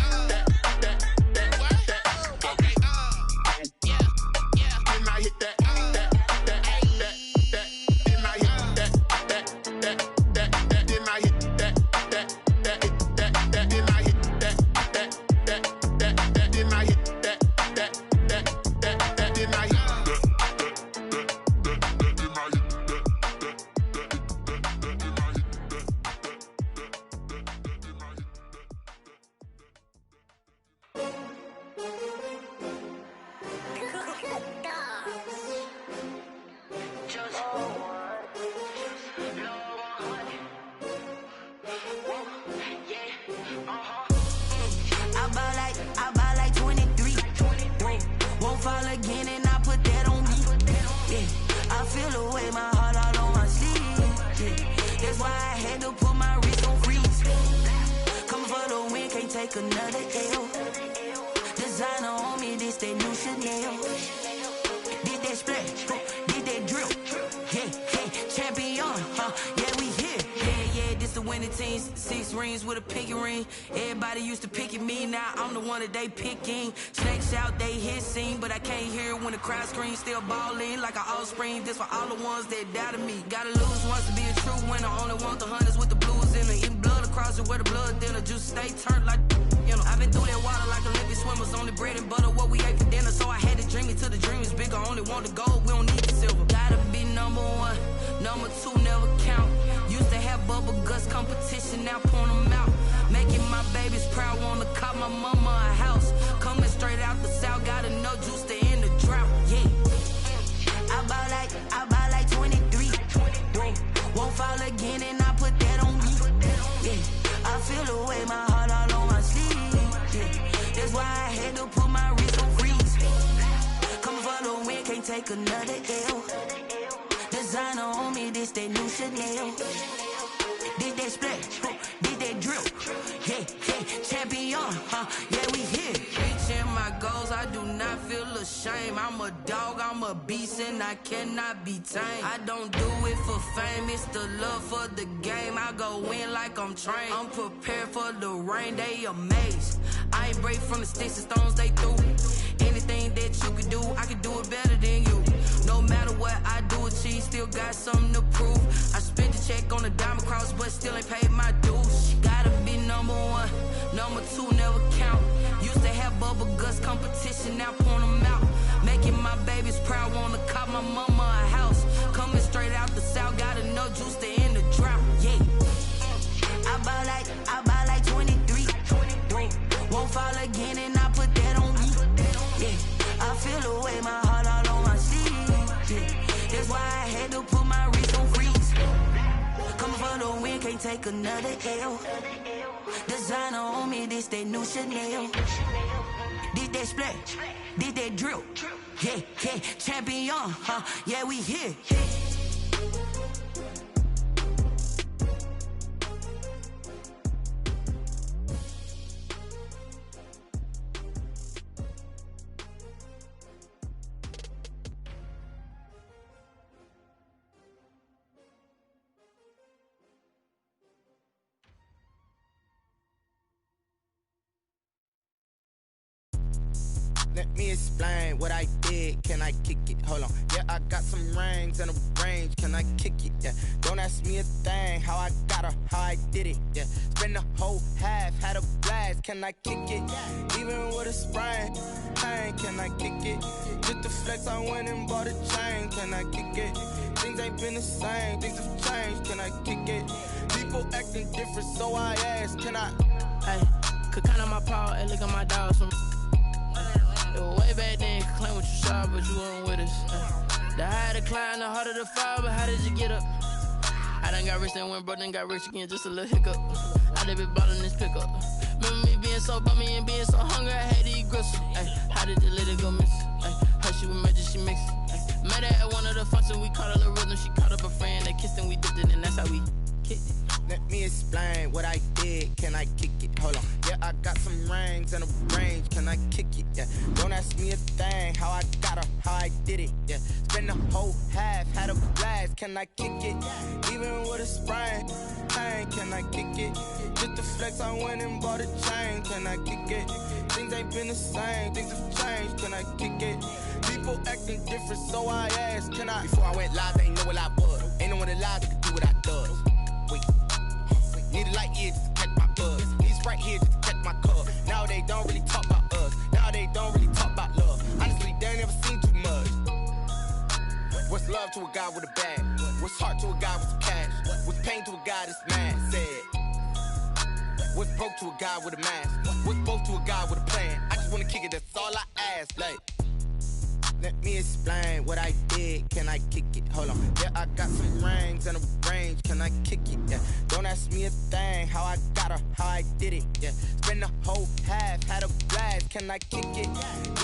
Another L. Designer on me, this that new Chanel. Did that splash, did that drill. Yeah, yeah, champion, yeah, we here. Yeah, this the winning teams. 6 rings with a pinky ring. Everybody used to pick at me, now I'm the one that they picking. Snakes out, they hit scene, but I can't hear when the crowd screams. Still balling like an offspring. This for all the ones that doubted me. Gotta lose once to be a true winner. Only want the hunters with the blues in it. Eating blood across it where the blood dinner. Juice stay turned like, you know. I've been through that water like Olympic swimmers. Only bread and butter, what we ate for dinner. So I had to dream it till the dream is bigger. Only want the gold, we don't need the silver. Gotta be number 1, number 2 never count. Used to have bubble guts competition, now point them out. Making my babies proud, wanna cop my mama a house. Coming straight out the south, gotta know juice to end the drought. Yeah, I buy like 23. Won't fall again, and I put that on me. Yeah, I feel the way, my heart all on my sleeve. Yeah, that's why I had to put my wrist on freeze. Coming for the win, can't take another L. Designer on me, this that new Chanel. Did that splash, did that drill. Yeah, yeah, champion, yeah, we here. Reaching my goals, I do not feel ashamed. I'm a dog, I'm a beast, and I cannot be tamed. I don't do it for fame, it's the love for the game. I go in like I'm trained. I'm prepared for the rain, they amazed. I ain't break from the sticks and stones they threw. Anything that you can do, I can do it better than you. No matter what I do, achieve, still got something to prove. I spent the check on the diamond cross, still ain't paid my dues. Gotta be number one, number two never count. Used to have bubble guts competition, now point them out. Making my babies proud, wanna cop my mama a house. Coming straight out the south, got enough juice to end the drought. Yeah, I buy like 23. Won't fall again, and I put that on me. Yeah, I feel the way, my heart all on my sleeve. Yeah, that's why I had to put my wrist on freeze. Coming for the win, can't take another L. Designer on me, this that new Chanel. Did that splash, did that drill. Yeah, yeah, champion, yeah, we here. Let me explain what I did. Can I kick it? Hold on. Yeah, I got some rings and a range. Can I kick it? Yeah. Don't ask me a thing. How I got her, how I did it. Yeah. Spend the whole half, had a blast. Can I kick it? Even with a sprain. Pain, can I kick it? Just the flex, I went and bought a chain. Can I kick it? Things ain't been the same. Things have changed. Can I kick it? People acting different, so I ask. Can I? Hey, could count on my power and look at my dogs from. Way back then, you could claim what you saw, but you weren't with us. The higher the climb, the harder the fall, but how did you get up? I done got rich, then went broke, then got rich again, just a little hiccup. I done been ballin' this pickup. Remember me being so bummy and being so hungry, I had to eat gristle. Ay, how did the lady go miss? Her she was magic, she mixed. Met her at one of the functions, we caught a little rhythm, she caught up a friend, they kissed and we dipped it, and that's how we kicked it. Let me explain what I did. Can I kick it? Hold on. Yeah, I got some rings and a range. Can I kick it? Yeah. Don't ask me a thing. How I got her, how I did it. Yeah. Spend the whole half, had a blast. Can I kick it? Even with a sprain. Pain, can I kick it? Just the flex, I went and bought a chain. Can I kick it? Things ain't been the same. Things have changed. Can I kick it? People acting different, so I asked. Can I? Before I went live, they ain't know what I was. Ain't no one alive that could do what I does. Wait. Need a light year just to catch my buzz. These right here just to catch my cup. Now they don't really talk about us. Now they don't really talk about love. Honestly, they ain't never seen too much. What's love to a guy with a bag? What's heart to a guy with some cash? What's pain to a guy that's mad? Said. What's broke to a guy with a mask? What's both to a guy with a plan? I just wanna kick it, that's all I ask. Like, let me explain what I did. Can I kick it? Hold on. Yeah, I got some rings and a range. Can I kick it? Yeah. Don't ask me a thing. How I got her, how I did it. Yeah. Spend the whole half, had a blast. Can I kick it?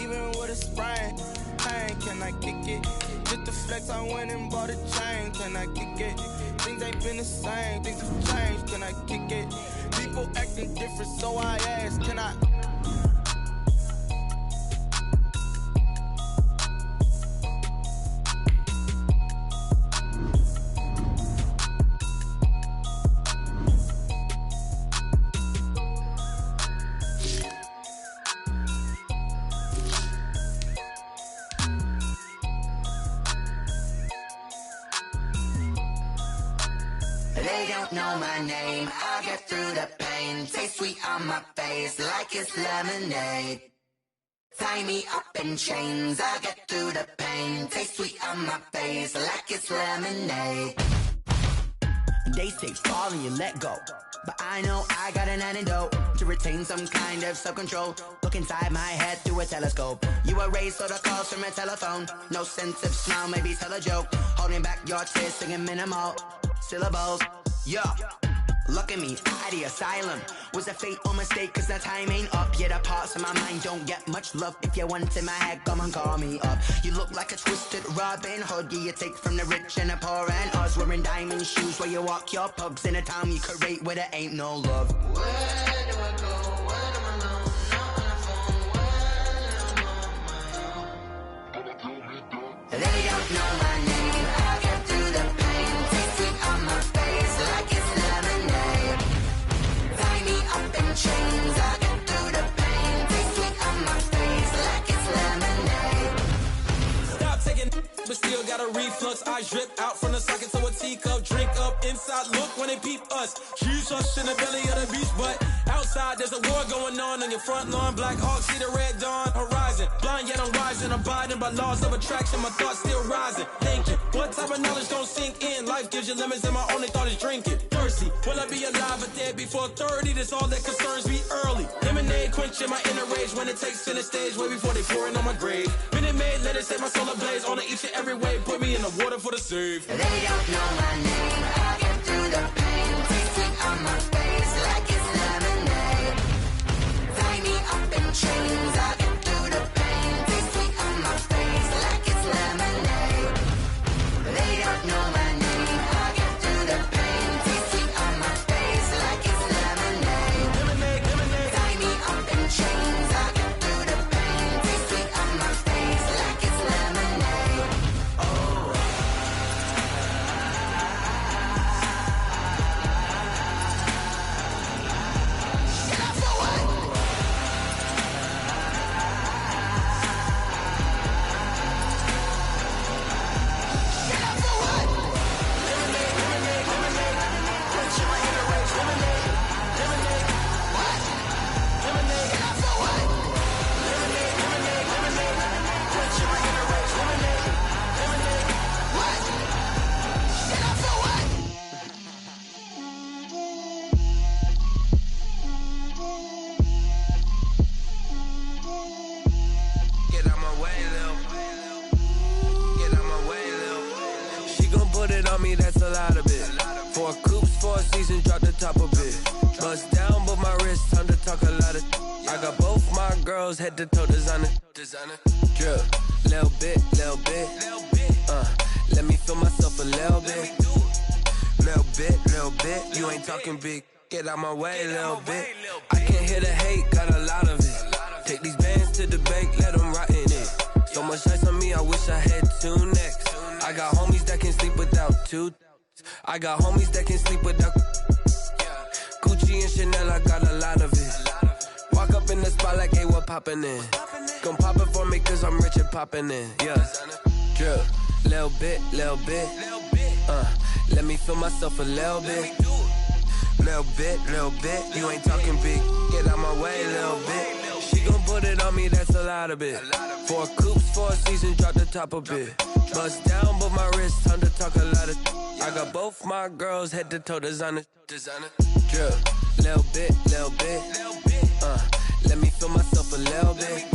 Even with a sprain. Pain, can I kick it? Just the flex, I went and bought a chain. Can I kick it? Things ain't been the same. Things have changed. Can I kick it? People acting different, so I ask. Can I? They don't know my name, I'll get through the pain. Taste sweet on my face like it's lemonade. Tie me up in chains, I'll get through the pain. Taste sweet on my face like it's lemonade. They say fall and you let go, but I know I got an antidote to retain some kind of self-control. Look inside my head through a telescope. You erase all the calls from a telephone. No sense of smile, maybe tell a joke. Holding back your tears, singing minimal syllables. Yeah, look at me, out the asylum. Was a fate or mistake, cause the time ain't up. Yeah, the parts of my mind don't get much love. If you want in my head, come and call me up. You look like a twisted Robin Hood. Yeah, you take from the rich and the poor and us. Wearing diamond shoes where you walk your pugs in a town you create where there ain't no love. Where do I go? Where do I know? Not on the phone. When I'm on my own. They don't know my name. I'll get through the pain. Taste sweet on my face like it's lemonade. Tie me up in chains. I'll get through the pain. Taste sweet on my face like it's lemonade. Stop taking, but still gotta read reflux. I drip out from the socket to a teacup. Drink up inside, look when they peep us. Jesus in the belly of the beast, but outside there's a war going on your front lawn. Black Hawk, see the red dawn horizon. Blind yet I'm rising, abiding by laws of attraction. My thoughts still rising, thinking, what type of knowledge don't sink in? Life gives you limits and my only thought is drinking. Thirsty, will I be alive or dead before 30? That's all that concerns me early. Lemonade quenching my inner rage when it takes center stage way before they pouring on my grave. Minute Maid, let it set my soul ablaze on each and every way. Put me in the water for the save. They don't know my name. I get through the pain. Taste sweet on my face like it's lemonade. Tie me up in chains. I get through the pain. Taste sweet on my face like it's lemonade. They don't know my name. I get through the pain. Taste sweet on my face like it's lemonade. Tie me up in chains. I get through the pain. Taste sweet on my face like it's lemonade. Oh. That's a lot of it. 4 coops, 4 seasons, drop the top of it. Bust down, but my wrist, time to talk a lot of. I got both my girls head to toe designer. Drip, little bit. Let me feel myself a little bit. Little bit. You ain't talking big. Get out my way, little bit. I can't hear the hate, got a lot of it. Take these bands to the bank, let them rot in it. So much ice on me, I wish I had 2 necks. I got homies that can sleep without 2. I got homies that can sleep without Gucci and Chanel, I got a lot of it. Walk up in the spot like, hey, what poppin' in? Gon' pop it for me cause I'm rich and poppin' in. Yeah, drip, little bit. Let me feel myself a little bit. Little bit. You ain't talking big. Get out my way, little bit. She gon' put it on me, that's a lot of it. 4 coops, 4 seasons, drop the top a bit. Bust down, but my wrist, time to talk a lot of. I got both my girls head to toe designer. Drip, little bit. Let me feel myself a little bit.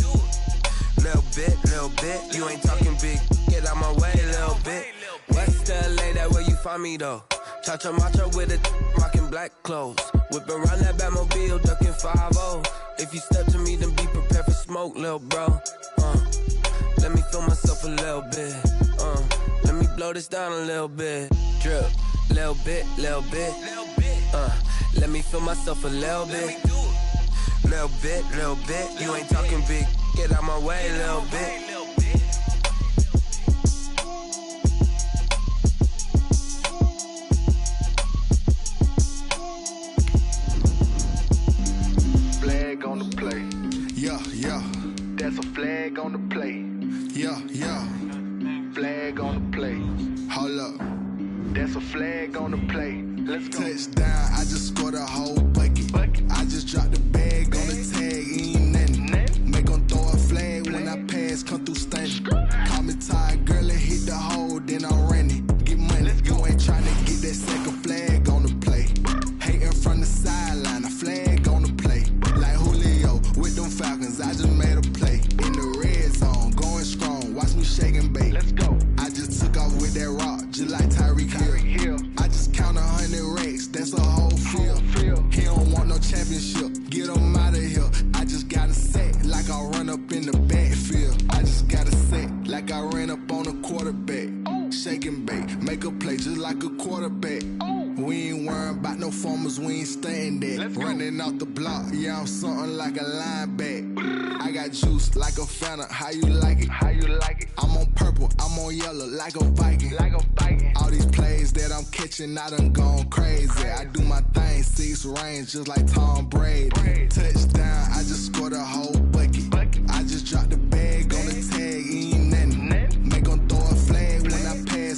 Little bit. You ain't talking big. Get out my way, little bit. West LA, that where you find me though. Cha-cha matcha with a rockin' black clothes. Whippin' around that Batmobile, duckin' 5-0. If you step to me, then be prepared for smoke, lil' bro. Let me feel myself a little bit. Let me blow this down a little bit. Drip, little bit. Let me feel myself a little bit. Little bit. You ain't talking big. Get out my way, little bit. Flag on the play. Yeah. That's a flag on the play. Yeah. Flag on the play. Hold up. That's a flag on the play. Let's go. Touchdown, I just scored a whole bucket. I just dropped the bag on the tag, ain't nothing. Make 'em throw a flag when I pass, come through stunning. Call me tired, girl, and hit the hole, then I'm running. Get money, you ain't tryna get that second flag on the play. Hating from the sideline, a flag on the play. Like Julio with them Falcons, I just made a play. In the red zone, going strong, watch me shake and bake. Let's go. I just took off with that rock, just like Tyreek Hill. I just count 100 racks, that's a whole field. He don't want no championship, get him out of here. I just got a set, like I run up in the backfield. I just got a set, like I ran up on a quarterback. Shake and bake, make a play just like a quarterback. We ain't worrying about no formers, we ain't staying there. Running off the block, yeah, I'm something like a linebacker. I got juice like a Fanta, how you like it? I'm on purple, I'm on yellow, like a Viking. All these plays that I'm catching, I done gone crazy. I do my thing, 6 range, just like Tom Brady. Touchdown, I just scored a whole bucket. I just dropped the bag on the tag, ain't nothing. Make 'em throw a flag when I pass,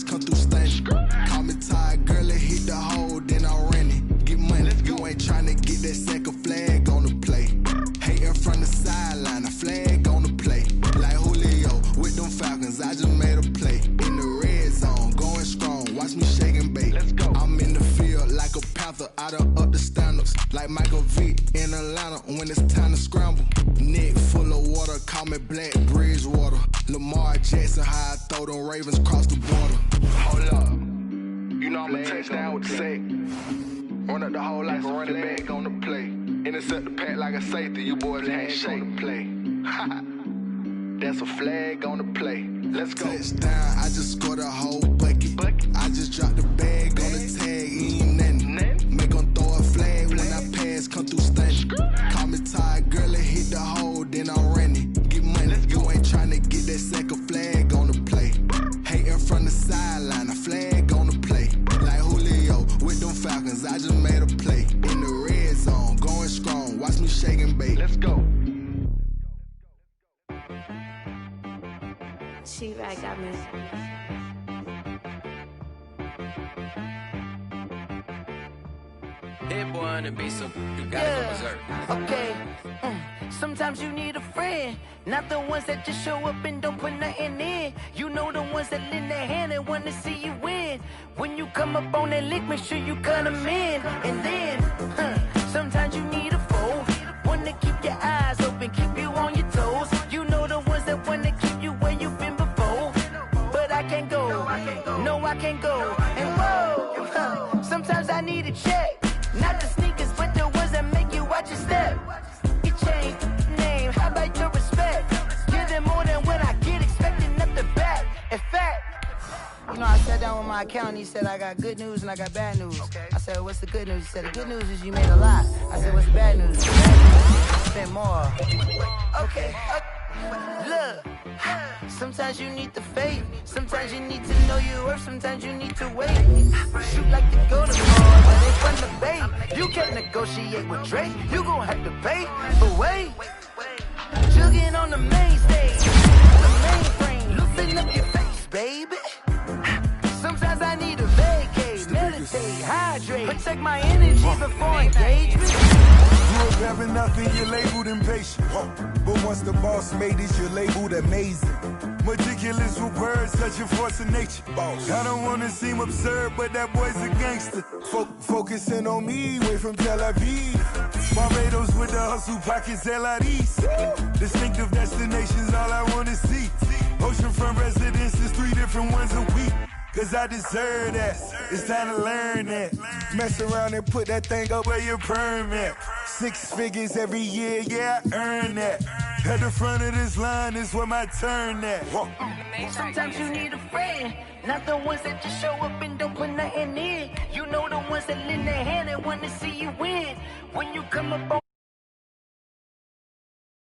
like Michael Vick in Atlanta when it's time to scramble. Neck full of water, call me Black Bridgewater. Lamar Jackson, how I throw them Ravens across the border. Hold up, you know I'm a touchdown with the sack. Run up the hole like a running back on the play. Intercept the pack like a safety, you boys can't shake the play. That's a flag on the play. Let's go. Touchdown, I just scored a whole bucket. I just dropped the bag on the tag, ain't nothing. Make them throw a flag when I pass, come through stunning. Call me tired, girl, and hit the hole, then I'm running. Get money, you ain't trying to get that second flag on the play. Hating from the sideline, a flag on the play. Like Julio with them Falcons, I just made a play. In the red zone, going strong, watch me shake and bake. Let's go. She-Rag got me. Hit boy on the beat, so you gotta go berserk. Okay. Sometimes you need a friend, not the ones that just show up and don't put nothing in. You know the ones that lend their hand and want to see you win. When you come up on that lick, make sure you cut them in. And then, sometimes you need a foe, one to keep your eyes open, keep you on your toes. You know the ones that want to keep you where you've been before. But I can't go, no I can't go. And whoa, sometimes I need a check. Not the sneakers, but the ones that make you watch your step. Your chain, name, how about your respect? Give them more than what I get, expecting up the back. In fact, you know, I sat down with my accountant, he said, I got good news and I got bad news. I said, what's the good news? He said, the good news is you made a lot. I said, what's the bad news? The bad news is you spent more. Okay. Look, sometimes you need the faith, sometimes you need to know your worth, sometimes you need to wait. Shoot like the golden ball, but they from the bay. You can't negotiate with Drake, you gon' have to pay. But wait, jugging on the main stage, the mainframe, loosen up your face, baby. Sometimes I need a vacate, meditate, hydrate, protect my energy before engagement. You a better nothing, you're labeled impatient. But once the boss made it, you're labeled amazing. Meticulous with words, such a force of nature. I don't wanna seem absurd, but that boy's a gangster. Focusing on me, way from Tel Aviv. Barbados with the hustle pockets, LIDs. Distinctive destinations, all I wanna see. Oceanfront residences, 3 different ones a week. Cause I deserve that, it's time to learn that. Mess around and put that thing up where your permit. 6 figures every year, yeah, I earn that. At the front of this line is where my turn at. Sometimes you need a friend, not the ones that just show up and don't put nothing in. You know the ones that lend their hand and want to see you win. When you come up on